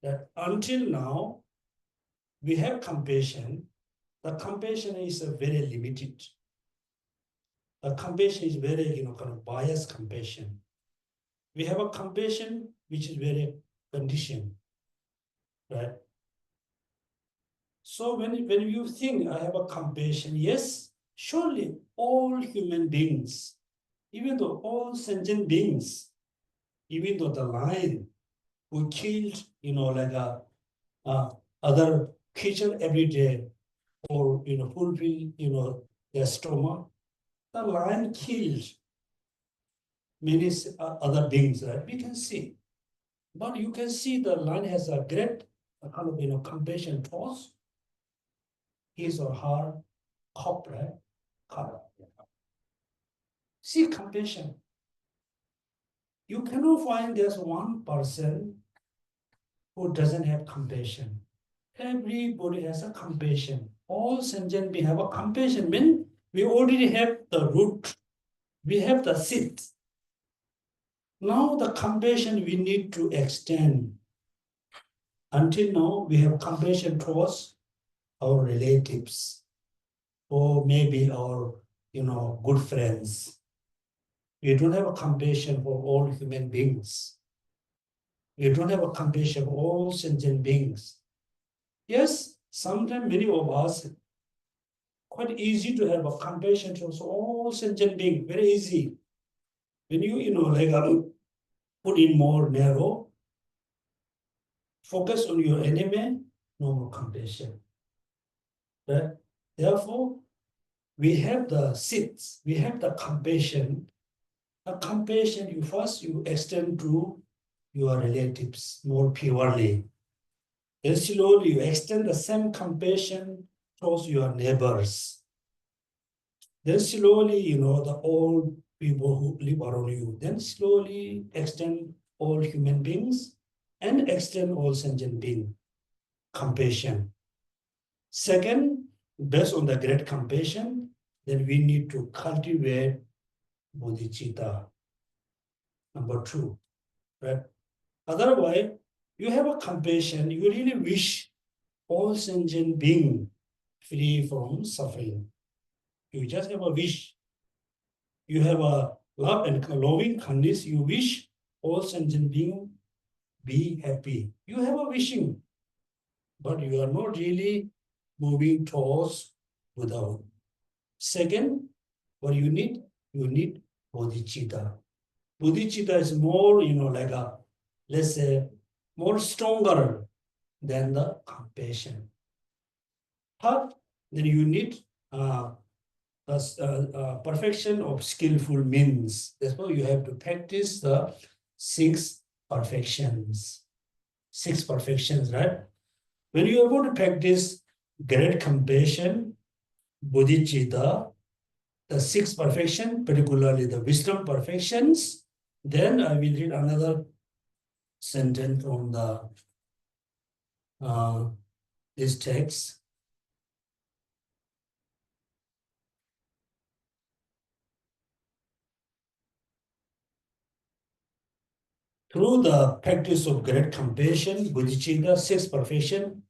That until now, we have compassion. The compassion is very limited. The compassion is very, kind of biased compassion. We have a compassion which is very conditioned, right? So when you think I have a compassion, yes, surely all human beings, even though all sentient beings, even though the lion who killed, like other creature every day or, fulfill, their stomach, the lion killed many other beings, right? We can see. But you can see the lion has a great kind of, compassion towards his or her cub, right? Cub. See compassion. You cannot find there's one person who doesn't have compassion. Everybody has a compassion. All sentient beings have a compassion. Mean we already have the root. We have the seed. Now the compassion we need to extend. Until now, we have compassion towards our relatives, or maybe our, good friends. We don't have a compassion for all human beings. We don't have a compassion for all sentient beings. Yes, sometimes many of us, quite easy to have a compassion towards all sentient beings, very easy. When you, put in more narrow, focus on your enemy, no more compassion. Right? Therefore, we have the seeds, we have the compassion. A compassion, you extend to your relatives more purely. Then slowly you extend the same compassion towards your neighbors. Then slowly, the old people who live around you, then slowly extend all human beings and extend all sentient beings. Compassion. Second, based on the great compassion, then we need to cultivate bodhicitta. Number two, right? Otherwise, you have a compassion, you really wish all sentient being free from suffering. You just have a wish. You have a love and loving kindness. You wish all sentient being be happy. You have a wishing, but you are not really moving towards Buddha. Second, what you need bodhicitta. Bodhicitta is more, like let's say, more stronger than the compassion. Third, then you need perfection of skillful means. That's why you have to practice the six perfections. Six perfections, right? When you are able to practice great compassion, bodhicitta, the six perfection, particularly the wisdom perfections, then I will read another sentence from this text. Through the practice of great compassion, bodhicitta, six perfection,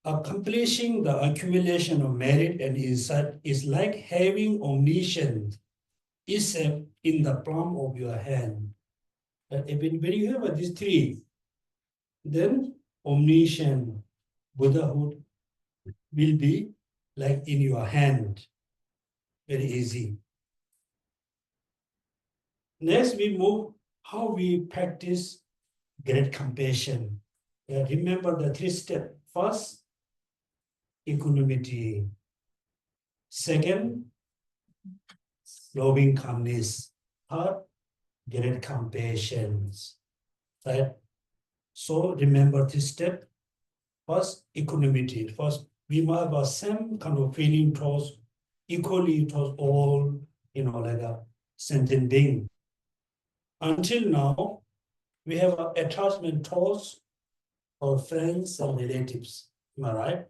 accomplishing the accumulation of merit and insight is like having omniscience is in the palm of your hand. When you have these three, then omniscience, Buddhahood will be like in your hand. Very easy. Next, we move how we practice great compassion. Remember the three steps. First, equanimity. Second, loving kindness. Third, great compassion. Right? So remember this step. First, equanimity. First, we must have the same kind of feeling towards equally towards all, like a sentient being. Until now, we have an attachment towards our friends and relatives. Am I right?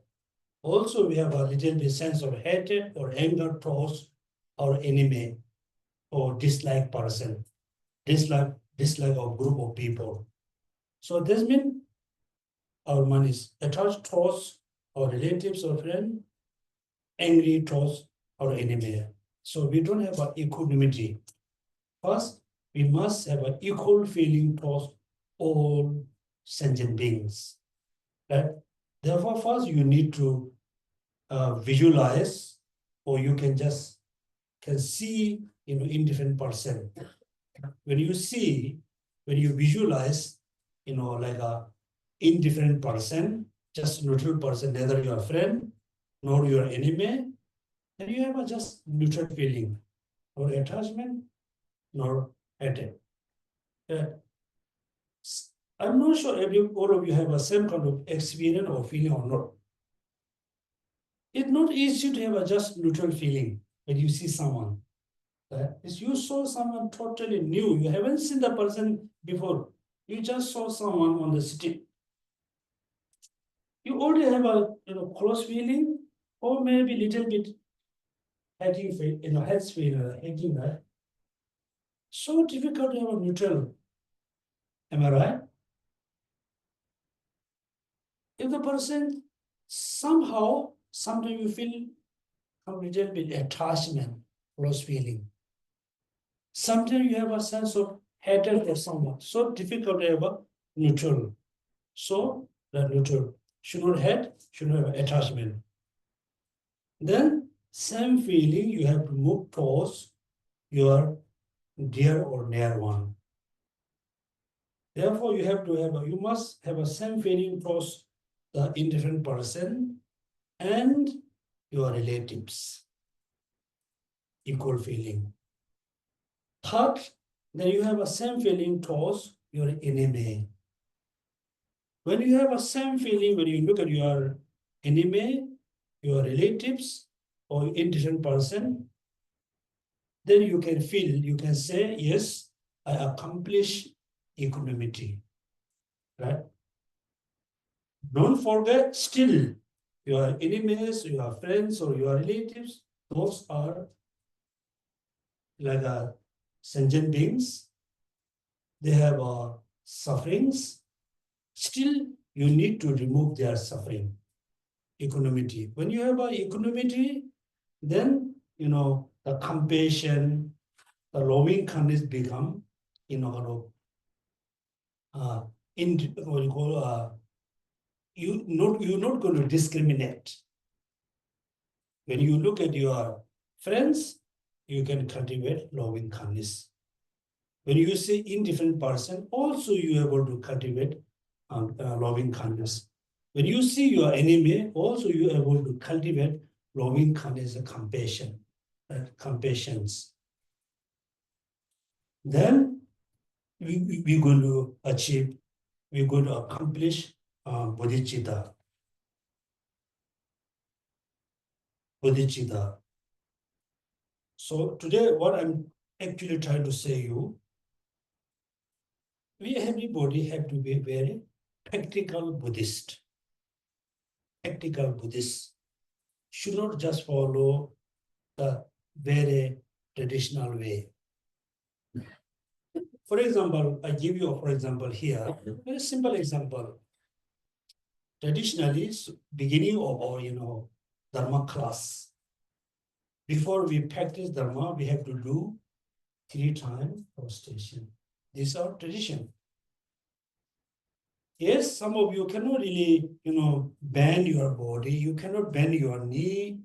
Also, we have a little bit sense of hatred or anger towards our enemy or dislike person, dislike of group of people. So this means our mind is attached towards our relatives or friend, angry towards our enemy. So we don't have an equanimity. First, we must have an equal feeling towards all sentient beings. Right? Therefore, first you need to visualize, or you can see, indifferent person. When you visualize, like a indifferent person, just neutral person, neither your friend nor your enemy, then you have a just neutral feeling, nor attachment, nor hatred. I'm not sure all of you have the same kind of experience or feeling or not. It's not easy to have a just neutral feeling when you see someone. If you saw someone totally new, you haven't seen the person before, you just saw someone on the street. You already have a close feeling, or maybe little bit hating, heads feeling, hating, right? So difficult to have a neutral. Am I right? If the person somehow, sometimes you feel a little bit attachment, close feeling. Sometimes you have a sense of hatred for someone. So difficult to have a neutral. So the neutral should not hate, should not have attachment. Then same feeling you have to move towards your dear or near one. Therefore, you must have a same feeling towards the indifferent person and your relatives. equal feeling. Third, then you have a same feeling towards your enemy. When you have a same feeling, when you look at your enemy, your relatives, or indifferent person, then you can feel, you can say, yes, I accomplish equanimity, right? Don't forget, still, your enemies, your friends, or your relatives, those are like sentient beings. They have sufferings. Still, you need to remove their suffering. Equanimity. When you have equanimity, then the compassion, the loving kindness become, in what you call you're not going to discriminate. When you look at your friends, you can cultivate loving kindness. When you see indifferent person, also you are able to cultivate loving kindness. When you see your enemy, also you are able to cultivate loving kindness and compassion, compassions. Then we're going to achieve, we're going to accomplish bodhicitta. Bodhicitta. So today, what I'm actually trying to say you, we everybody have to be very practical Buddhist. Practical Buddhist should not just follow the very traditional way. For example, I give you, for example, here, a very simple example. Traditionally, beginning of our, Dharma class, before we practice Dharma, we have to do 3 times prostration. These are tradition. Yes, some of you cannot really, bend your body. You cannot bend your knee.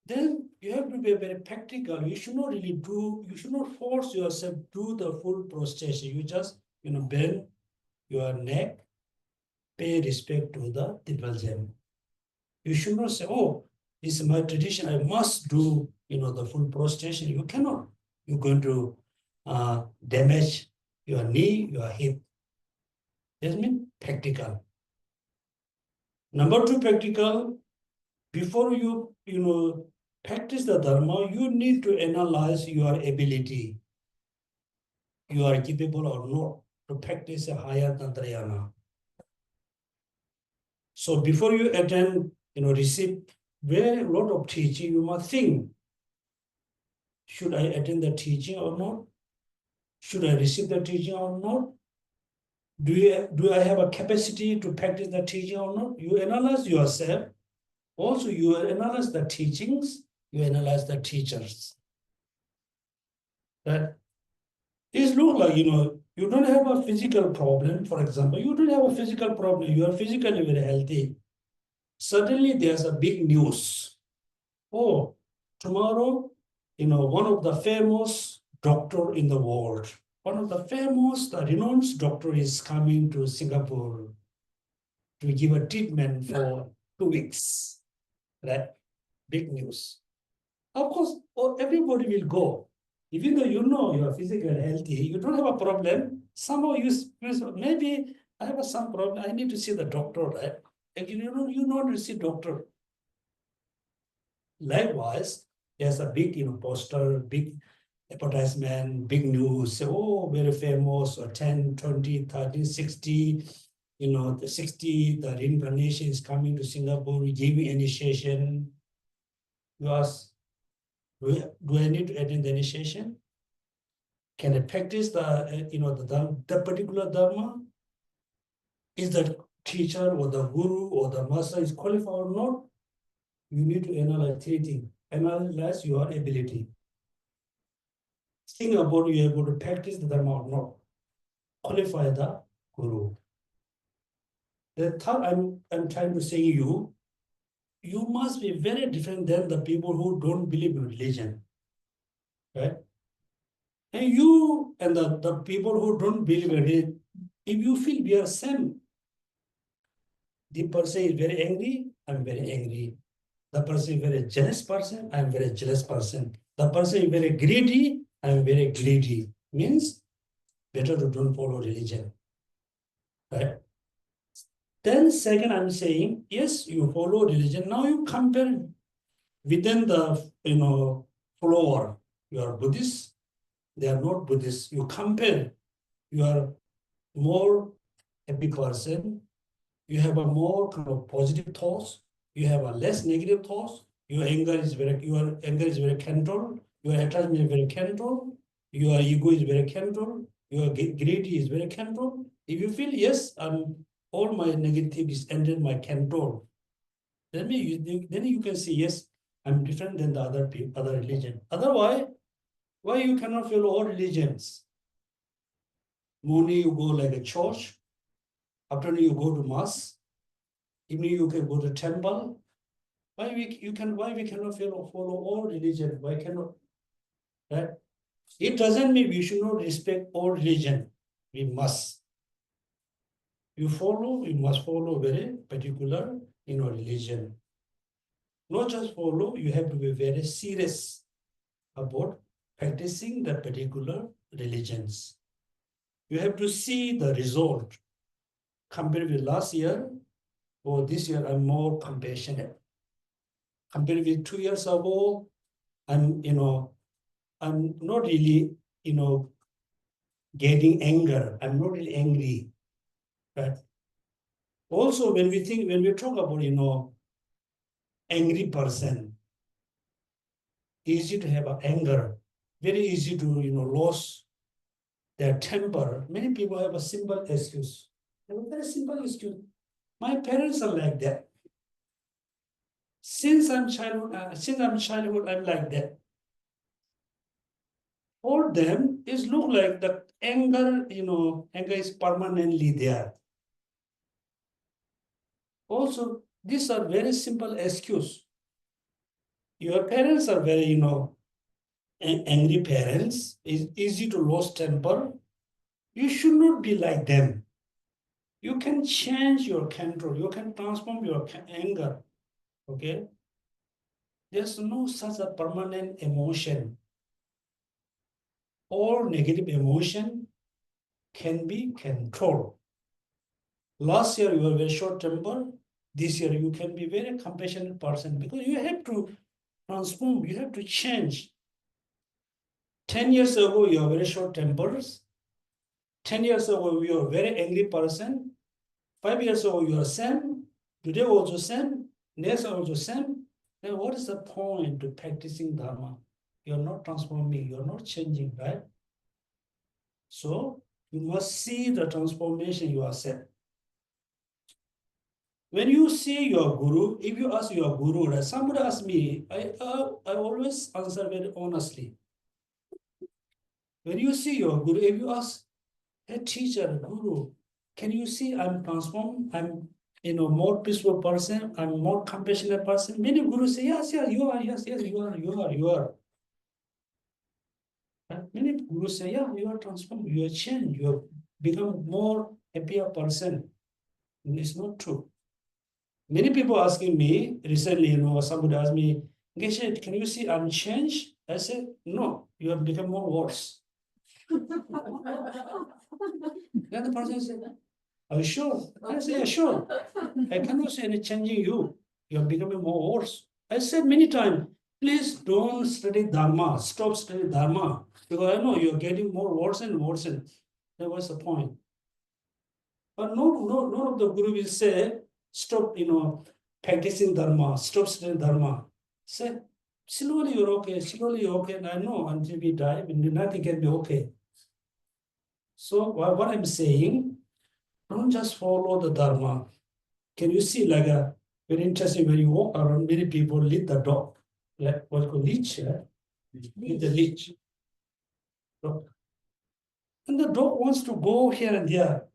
Then you have to be very practical. You should not really you should not force yourself to do the full prostration. You just, bend your neck, pay respect to the Tibetan. You should not say, oh, this is my tradition. I must do, the full prostration. You cannot. You're going to damage your knee, your hip. That means practical. Number 2, practical. Before you, practice the Dharma, you need to analyze your ability. You are capable or not to practice a higher Tantrayana. So before you attend, receive very lot of teaching, you must think, should I attend the teaching or not? Should I receive the teaching or not? Do I have a capacity to practice the teaching or not? You analyze yourself. Also, you analyze the teachings, you analyze the teachers. Right? It looks like, you don't have a physical problem, for example. You don't have a physical problem. You are physically very healthy. Suddenly, there's a big news. Oh, tomorrow, one of the famous doctor in the world, one of the famous, the renowned doctor is coming to Singapore to give a treatment for 2 weeks. Right? Big news. Of course, everybody will go. Even though you are physically healthy, you don't have a problem. Somehow maybe I have some problem. I need to see the doctor, right? If you don't to see doctor. Likewise, there's a big, poster, big advertisement, big news. Oh, very famous, or 10, 20, 30, 60. The 60, the reincarnation is coming to Singapore, giving initiation. You ask, do I need to attend the initiation? Can I practice the particular dharma? Is the teacher or the guru or the master is qualified or not? You need to analyze 3 things. Analyze your ability. Think about you are able to practice the dharma or not. Qualify the guru. The third, I'm trying to say you must be very different than the people who don't believe in religion. Right? And you and the people who don't believe in it, if you feel we are same, the person is very angry, I'm very angry. The person is very jealous person, I'm very jealous person. The person is very greedy, I am very greedy. Means better to don't follow religion. Right? Then second, I'm saying, yes, you follow religion. Now you compare within the follower. You are Buddhist, they are not Buddhist. You compare, you are more happy person, you have a more kind of positive thoughts, you have a less negative thoughts, your anger is very controlled, your attachment is very controlled, your ego is very controlled, your greed is very controlled. If you feel yes, all my negative is under my control, then you can say yes, I'm different than the other people, other religion. Otherwise, why you cannot follow all religions? Morning you go like a church, afternoon you go to mass, evening you can go to temple. Why we cannot follow all religion? Why cannot? Right? It doesn't mean we should not respect all religion. We must. You must follow very particular religion. Not just follow, you have to be very serious about practicing the particular religions. You have to see the result. Compared with last year or this year, I'm more compassionate. Compared with 2 years ago, I'm not really, getting anger. I'm not really angry. Right? Also, when we talk about, angry person, easy to have anger, very easy to, lose their temper. Many people have a simple excuse. They have a very simple excuse. My parents are like that. Since I'm childhood, I'm like that. For them, it look like the anger, anger is permanently there. Also, these are very simple excuse. Your parents are very, angry parents. It's easy to lose temper. You should not be like them. You can change your control. You can transform your anger. Okay? There's no such a permanent emotion. All negative emotion can be controlled. Last year you were very short temper. This year you can be very compassionate person because you have to transform, you have to change. 10 years ago you are very short tempers. 10 years ago you are a very angry person. 5 years ago you are same. Today also same. Next also same. Then what is the point to practicing Dharma? You're not transforming, you're not changing, right? So you must see the transformation you are set. When you see your guru, if you ask your guru, right, somebody asked me, I always answer very honestly. When you see your guru, if you ask, hey teacher, guru, can you see I'm transformed? I'm more peaceful person. I'm more compassionate person. Many gurus say, yes, you are. Yes, you are. And many gurus say, yeah, you are transformed. You are changed. You have become more happier person. And it's not true. Many people asking me recently, somebody asked me, Geshe, can you see I'm changed? I said, no, you have become more worse. Then the person said, are you sure? I said, yeah, sure. I cannot see any changing you. You are becoming more worse. I said many times, please don't study Dharma. Stop studying Dharma. Because I know you are getting more worse and worse. That was the point. But none of the guru will say, stop, practicing Dharma, stop studying Dharma. Say, slowly you're okay, slowly you're okay. And I know until we die, nothing can be okay. So what I'm saying, don't just follow the Dharma. Can you see like a very interesting when you walk around, many people lead the dog, like what's called leech, lead the leech. And the dog wants to go here and there,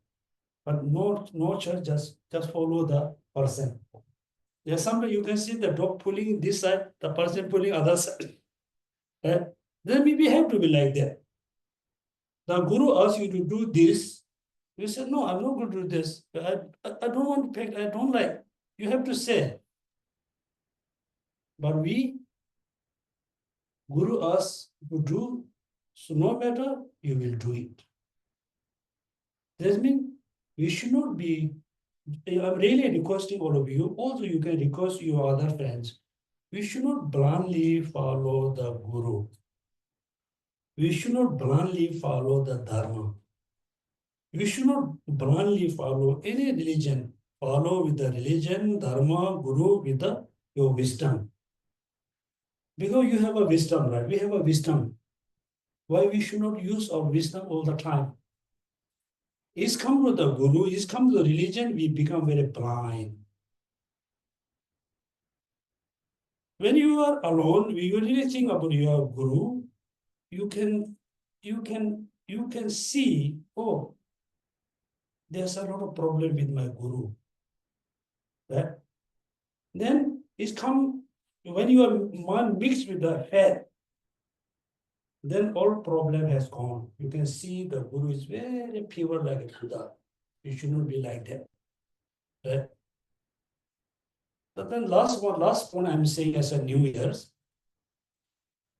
but no choice, just follow the person. There's sometimes you can see the dog pulling this side, the person pulling other side. Right? Then we have to be like that. The guru asks you to do this. You say, no, I'm not going to do this. I don't want to pick, I don't like. You have to say. But we Guru asks to do, so no matter, you will do it. That means we should not be, I'm really requesting all of you, also you can request your other friends, we should not blindly follow the Guru. We should not blindly follow the Dharma. We should not blindly follow any religion. Follow with the religion, Dharma, Guru, with your wisdom. Because you have a wisdom, right? We have a wisdom. Why we should not use our wisdom all the time? It's come to the Guru, it's come to the religion, we become very blind. When you are alone, when you really think about your Guru, you can see, oh, there's a lot of problem with my Guru. Right? Then it's come, when your mind mixed with the head, then all problem has gone. You can see the Guru is very pure like a Buddha. You should not be like that. Right? But then last point I'm saying as a New Year's.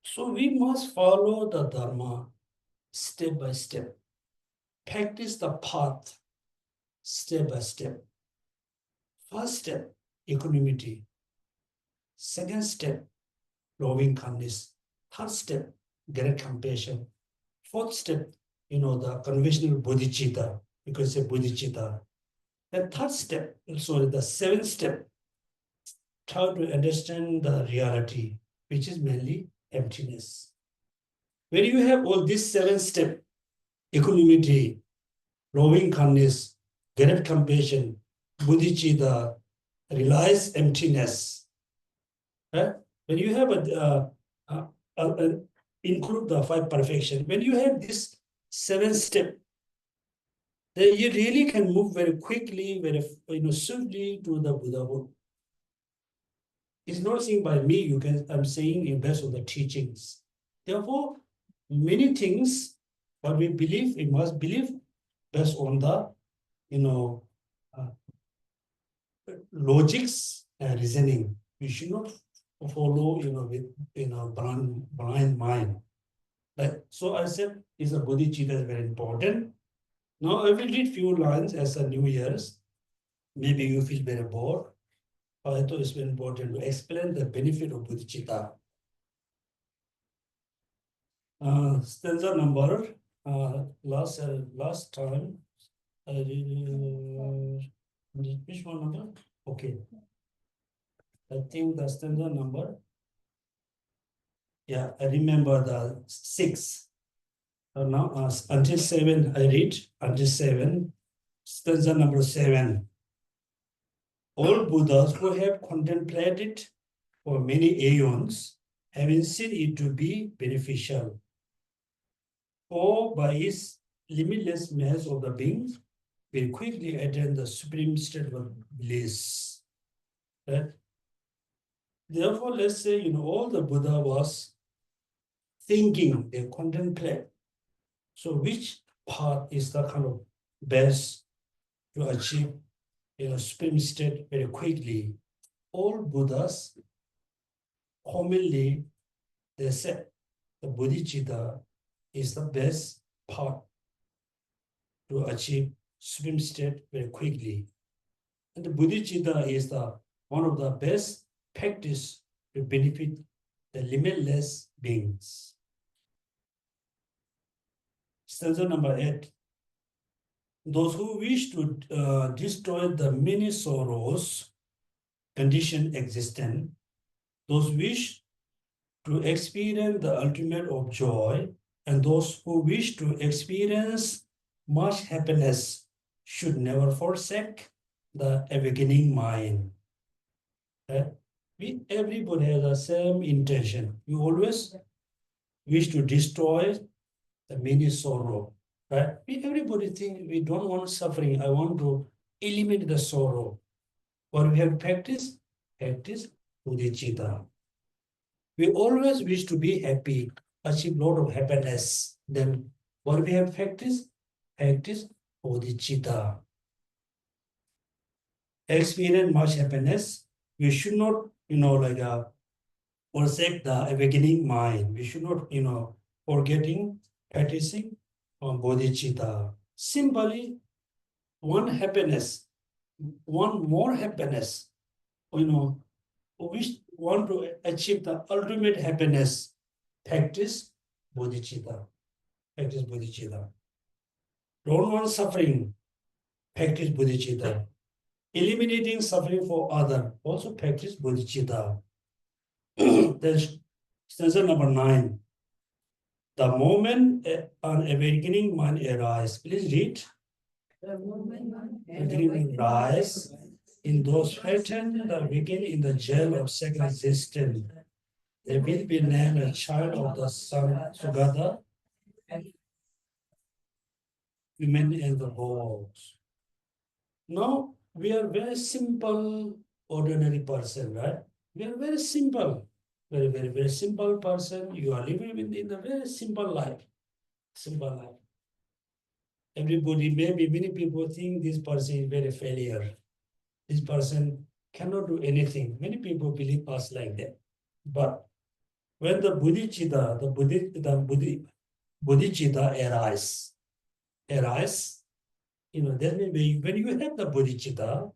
So we must follow the Dharma step by step. Practice the path step by step. First step, equanimity. Second step, loving kindness. Third step, great compassion. Fourth step, the conventional bodhicitta. You can say bodhicitta. The third step, the seventh step, try to understand the reality, which is mainly emptiness. When you have all these seven steps, equanimity, loving kindness, great compassion, bodhicitta, realize emptiness. Right? When you have include the five perfection, when you have this seven step, then you really can move very quickly, very swiftly to the Buddhahood. It's not seen by me. I'm saying in based on the teachings. Therefore, many things what we believe, we must believe based on the uh, logics and reasoning. We should not follow with blind mind. So I said, is a bodhicitta is very important. Now I will read few lines as a New Year's. Maybe you feel very bored. I thought it's very important to explain the benefit of bodhicitta. Stanza number last time I read which one number? Okay, I think the stanza number. Yeah, I remember the 6. Now until 7 I read until 7. Stanza number 7. All Buddhas who have contemplated for many aeons, having seen it to be beneficial, or by its limitless mass of the beings, will quickly attain the supreme state of bliss. Right? Therefore, let's say, all the Buddha was thinking, they contemplate. So which path is the kind of best to achieve, supreme state very quickly? All Buddhas commonly they said the bodhicitta is the best path to achieve supreme state very quickly. And the bodhicitta is one of the best practice to benefit the limitless beings. Stanza number 8. Those who wish to destroy the many sorrows, conditioned existence, those wish to experience the ultimate of joy, and those who wish to experience much happiness should never forsake the awakening mind. Everybody has the same intention. We always wish to destroy the many sorrow. Right? Everybody think we don't want suffering. I want to eliminate the sorrow. What we have practice bodhicitta. We always wish to be happy, achieve a lot of happiness. Then what we have practice bodhicitta. Experience much happiness. We should not, forsake the awakening mind. We should not, forgetting, practicing bodhicitta. Simply one happiness, one more happiness, wish want to achieve the ultimate happiness. Practice bodhicitta. Practice bodhicitta. Don't want suffering. Practice bodhicitta. Eliminating suffering for other. Also practice bodhicitta. There's stanza number 9. The moment an awakening mind arises, please read. The moment awakening rise, in those frightened the begin in the jail of second existence, they will be named a child of the sun, Sugata, women in the world. Now we are very simple, ordinary person, right? We are very simple, very simple person. You are living in a very simple life. Simple life. Everybody, maybe many people think this person is very failure. This person cannot do anything. Many people believe us like that. But when the bodhicitta, bodhicitta arise, that means when you have the bodhicitta,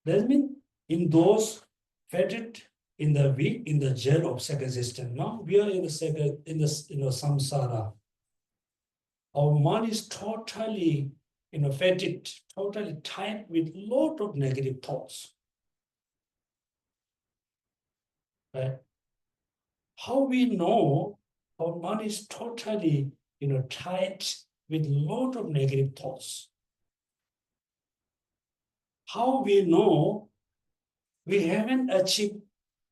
that means in those fettered in the weak, in the jail of second existence. Now we are in the second, in the samsara. Our mind is totally, fettered, totally tied with lot of negative thoughts. Right? How we know our mind is totally, tied with lot of negative thoughts? How we know we haven't achieved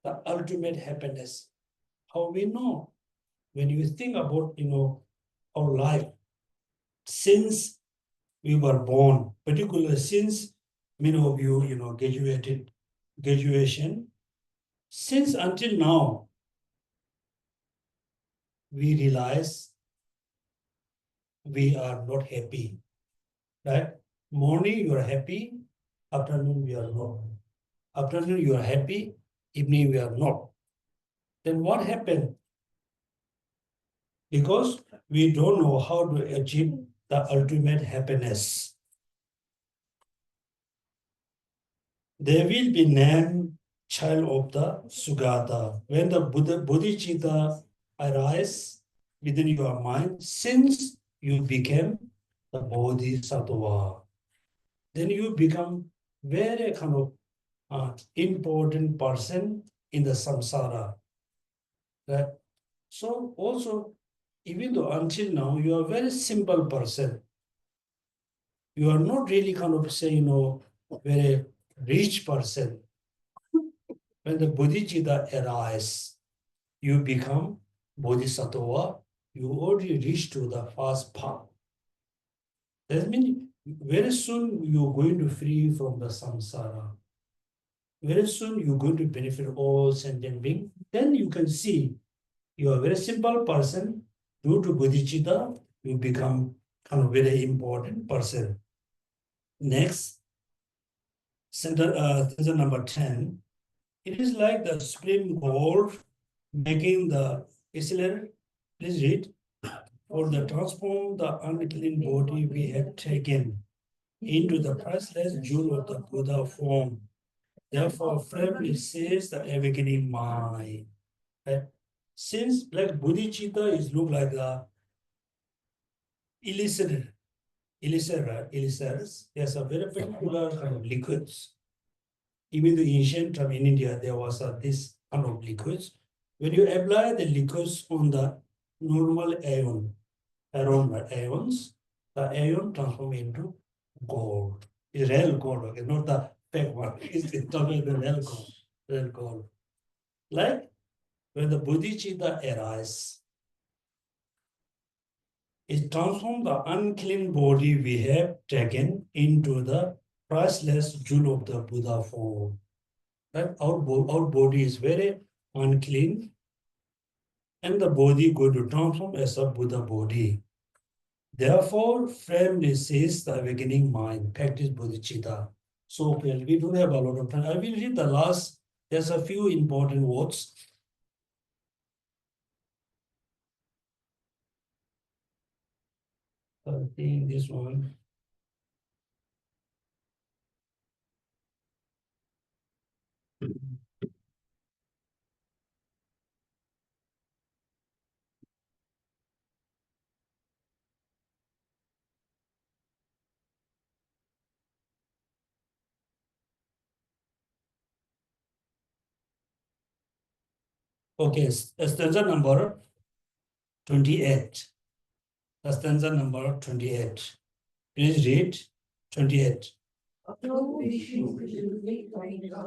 the ultimate happiness? How we know? When you think about, our life, since we were born, particularly since many of you, graduation, since until now, we realize we are not happy, right? Morning you are happy, afternoon we are not. Afternoon you are happy, evening we are not. Then what happened? Because we don't know how to achieve the ultimate happiness. They will be named child of the Sugata. When the bodhicitta arise within your mind, since you became the bodhisattva, then you become very kind of important person in the samsara. Right? So also, even though until now you are a very simple person, you are not really kind of say, very rich person. When the bodhicitta arises, you become bodhisattva, you already reach to the first path. That means very soon you're going to free from the samsara. Very soon you're going to benefit all sentient beings. Then you can see you are a very simple person. Due to bodhicitta, you become kind of very important person. Next, sentence number 10. It is like the supreme gold making the accelerator. Please read. For the transform the unclean body we have taken into the priceless jewel of the Buddha form. Therefore, firmly says the awakening mind. Right? Since like bodhicitta is look like the elixir, there's a very particular kind of liquids. Even the ancient time in India, there was this kind of liquids. When you apply the liquids on the normal ions, the ion transform into gold. It's real gold, okay, not the fake one. It's totally the real gold. Like when the bodhicitta arises, it transforms the unclean body we have taken into the priceless jewel of the Buddha form. Right? Our body is very unclean, and the body going to transform as a Buddha body. Therefore, firmly says the awakening mind, practice bodhicitta. So we don't have a lot of time. I will read the last There's a few important words. I think this one. Okay, stanza number 28. Stanza number 28. Please read 28.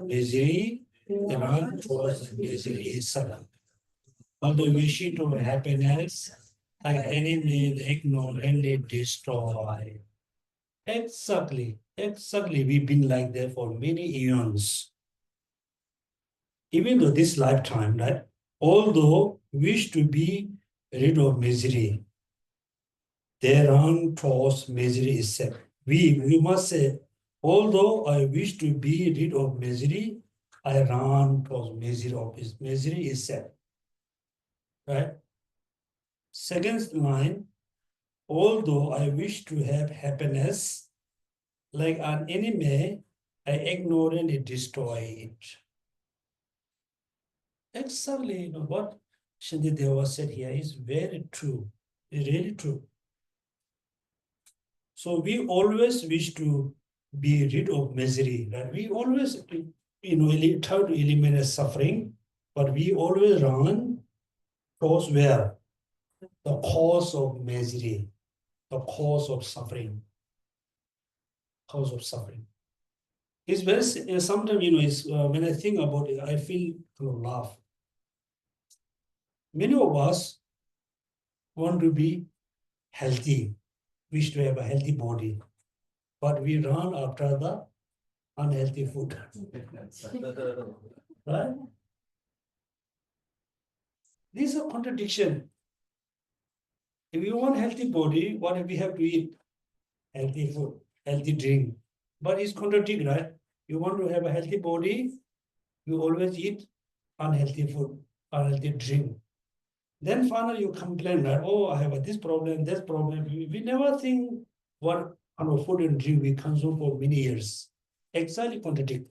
Misery, the run towards misery is sudden. Although wishing to happiness, like enemy, they ignore and they destroy. Exactly, exactly. We've been like that for many eons. Even though this lifetime, right? Although wish to be rid of misery, they run towards misery itself. We must say, although I wish to be rid of misery, I run towards misery itself. Right? Second line, although I wish to have happiness, like an enemy, I ignore and destroy it. Exactly, what Shantideva said here is very true. It's really true. So we always wish to be rid of misery, right? We always, try to eliminate suffering, but we always run towards where? The cause of misery, the cause of suffering, cause of suffering. It's very, sometimes, when I think about it, I feel laugh. Many of us want to be healthy, wish to have a healthy body, but we run after the unhealthy food. Right? This is a contradiction. If you want healthy body, what we have to eat? Healthy food, healthy drink. But it's contradict, right? You want to have a healthy body, you always eat unhealthy food, unhealthy drink. Then finally you complain that, oh, I have this problem, this problem. We never think what kind of food and drink we consume for many years. Exactly contradict.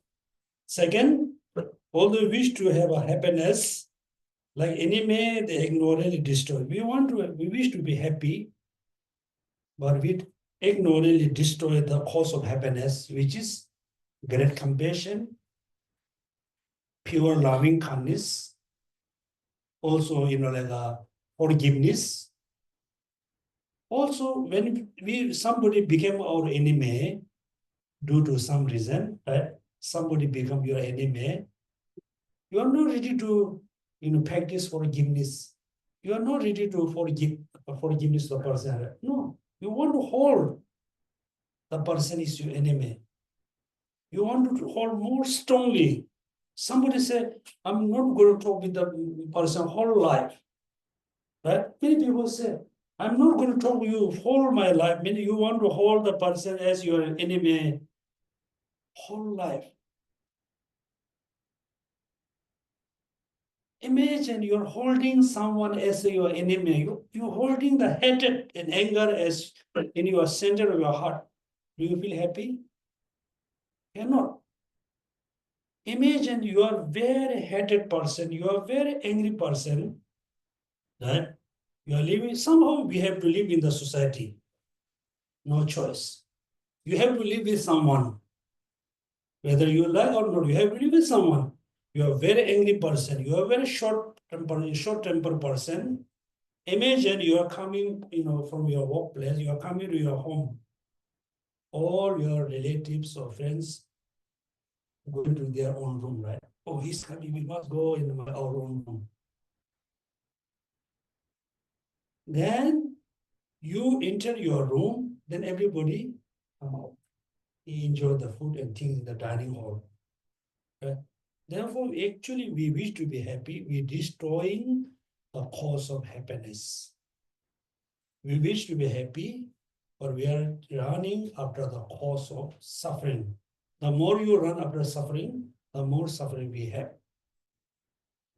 Second, although we wish to have a happiness, like enemy, they ignore and destroy. We wish to be happy, but we ignorantly destroy the cause of happiness, which is great compassion, pure loving kindness, also, like a forgiveness. Also, when somebody became our enemy due to some reason, right? Somebody become your enemy, you are not ready to, practice forgiveness. You are not ready to forgiveness the person. No, you want to hold the person is your enemy. You want to hold more strongly. Somebody said, I'm not going to talk with the person whole life. Right? Many people say, I'm not going to talk to you whole my life. Meaning you want to hold the person as your enemy whole life. Imagine you're holding someone as your enemy. You're holding the hatred and anger as in your center of your heart. Do you feel happy? You're not. Imagine you are very hated person, you are very angry person, right? You are living, somehow we have to live in the society. No choice. You have to live with someone. Whether you like or not, you have to live with someone. You are a very angry person, you are a very short-tempered person. Imagine you are coming, from your workplace, you are coming to your home. All your relatives or friends go into their own room, right? Oh, he's coming, we must go in our own room. Then you enter your room, then everybody come out. You enjoy the food and things in the dining hall. Right? Therefore, actually, we wish to be happy. We're destroying the cause of happiness. We wish to be happy, but we are running after the cause of suffering. The more you run after suffering, the more suffering we have.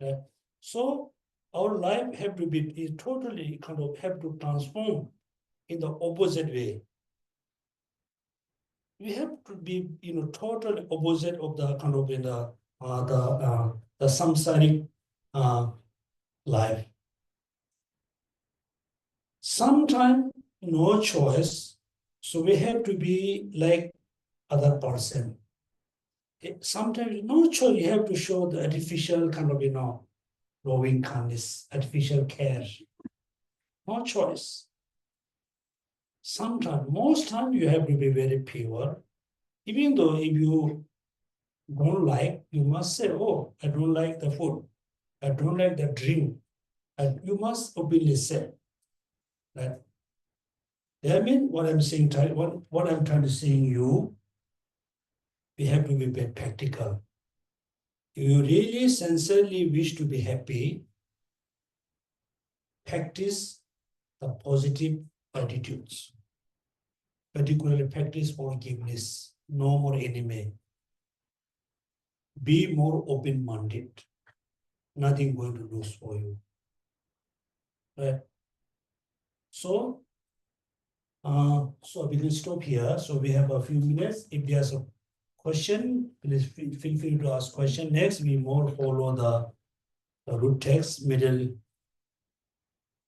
Right? So our life have to be is totally kind of have to transform in the opposite way. We have to be, totally opposite of the kind of in the samsaric life. Sometimes no choice, so we have to be like other person. Sometimes no choice, you have to show the artificial kind of, loving kindness, artificial care. No choice. Sometimes, most time you have to be very pure. Even though if you don't like, you must say, oh, I don't like the food. I don't like the drink. And you must openly say that. I mean, what I'm saying, what I'm trying to say you, we have to be very practical. If you really sincerely wish to be happy, practice the positive attitudes. Particularly practice forgiveness, no more enemy. Be more open-minded. Nothing going to lose for you. Right? So we can stop here. So we have a few minutes. If there's a question, please feel free to ask question. Next, we more follow the root text, middle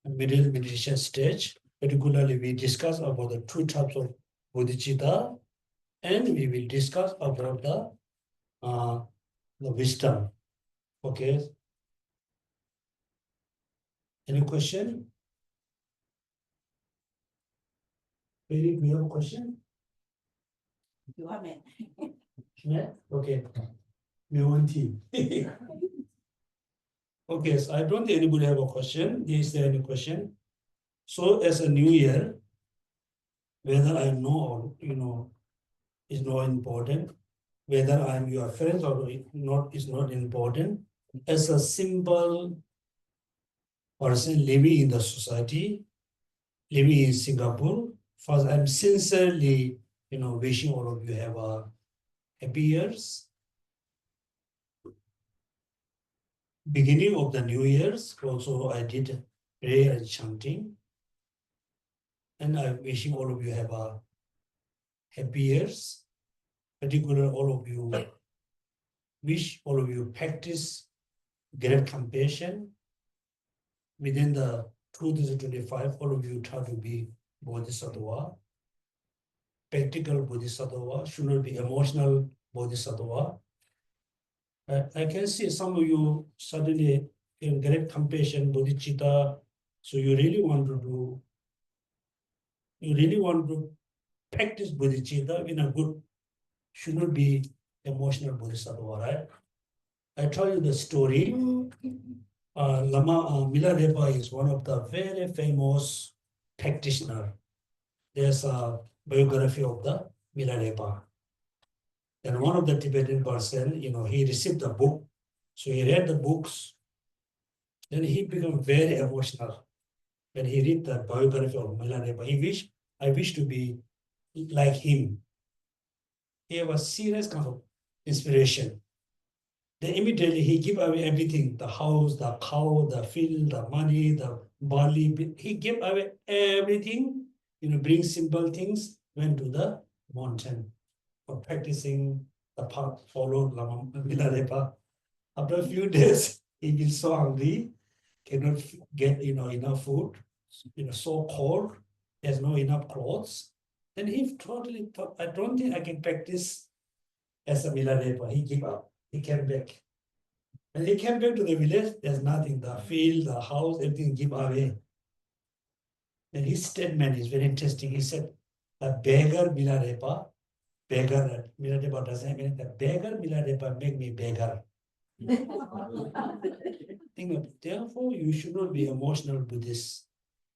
meditation stage. Particularly, we discuss about the two types of bodhicitta, and we will discuss about the wisdom. Okay. Any question? Very, do you have a question? Yeah? Okay. Yonten. Okay, so I don't think anybody have a question. Is there any question? So as a new year, whether I know or is not important. Whether I'm your friend or not is not important. As a simple person living in the society, living in Singapore, first I'm sincerely, wishing all of you have a happy years. Beginning of the New Year's, also I did prayer and chanting. And I'm wishing all of you have a happy years. Particularly all of you, wish all of you practice great compassion. Within the 2025, all of you try to be Bodhisattva. Practical Bodhisattva, should not be emotional Bodhisattva. I can see some of you suddenly in great compassion, bodhicitta. So you really want to practice bodhicitta in a good, should not be emotional bodhisattva, right? I tell you the story. Lama Milarepa is one of the very famous practitioner. There's a biography of the Milarepa. And one of the Tibetan person, he received the book. So he read the books. Then he became very emotional when he read the biography of Milarepa. I wish to be like him. He have a serious kind of inspiration. Then immediately he give away everything, the house, the cow, the field, the money, the barley. He gave away everything, bring simple things, went to the mountain for practicing the path, followed Lama Milarepa. After a few days, he is so hungry, cannot get enough food, so cold, there's no enough clothes. Then he totally thought, I don't think I can practice as a Milarepa. He gave up. He came back. And he came back to the village, there's nothing. The field, the house, everything give away. And his statement is very interesting. He said, the beggar Milarepa, beggar Milarepa doesn't mean the beggar Milarepa make me beggar. Therefore, you should not be emotional Buddhist.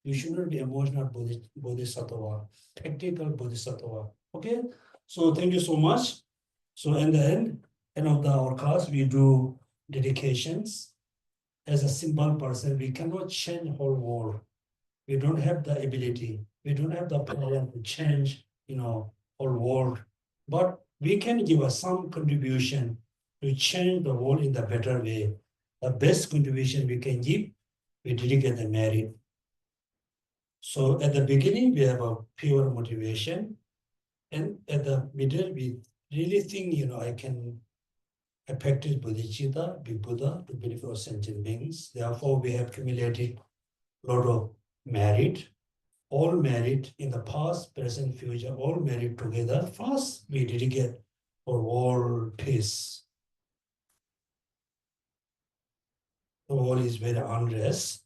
You should not be emotional Bodhisattva, practical Bodhisattva. Okay? So thank you so much. So in the end of our class, we do dedications. As a simple person, we cannot change the whole world. We don't have the ability. We don't have the power to change, whole world. But we can give us some contribution to change the world in the better way. the best contribution we can give, we dedicate the merit. So at the beginning, we have a pure motivation. And at the middle, we really think, I practice bodhicitta, be Buddha, to benefit all sentient beings. Therefore, we have accumulated a lot of merit, all merit in the past, present, future, all merit together. First, we dedicate for world peace. The world is very unrest.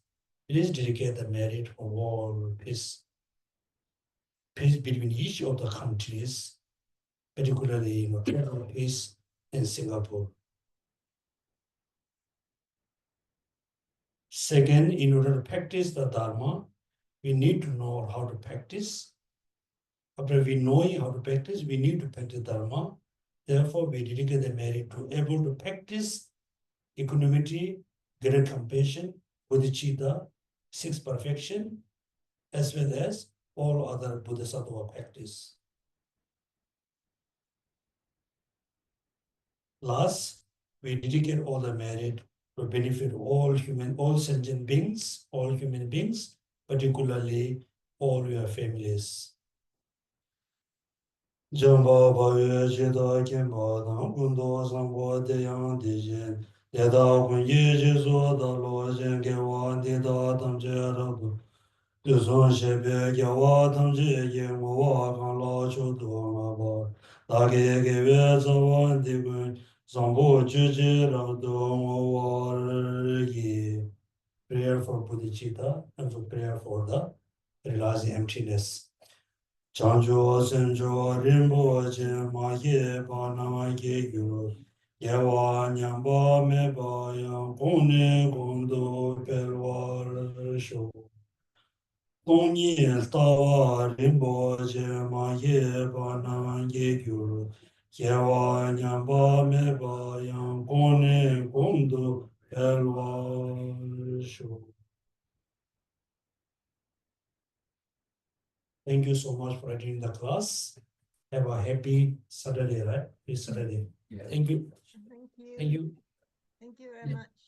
Please dedicate the merit for world peace. Peace between each of the countries, particularly peace in Singapore. Second, in order to practice the Dharma, we need to know how to practice. After we know how to practice, we need to practice Dharma. Therefore, we dedicate the merit to able to practice equanimity, great compassion, bodhicitta, sixth perfection, as well as all other Bodhisattva practice. Last, we dedicate all the merit to benefit all sentient beings, all human beings, particularly all your families. Jamba Baya Jeda Kemba Dang Gundo Sambo Deyang Dejen Deda Kunye Jesu Da Lo Jen Gewa Deda Tam Je Rabu Deson Shebe Gewa Tam Je Ye Mo Wa Kan La Chu Do Ma Ba Da Ge Ge We Zawan Di Gun Sambo Ju Je Ra Do Mo Wa Ye. Prayer for bodhicitta and for prayer for the realizing emptiness. Chanjo senjo rinpo che ma ye pa na ye gyu ye wa nyamba me pa yang gong ne gong do per wa sho gong ni ta wa rinpo che ma ye pa na ye gyu ye wa nyamba me pa yang gong ne gong do per wa sho. Thank you so much for attending the class. Have a happy Saturday, right? This Saturday. Yeah. Thank you. Thank you. Thank you. Thank you very much.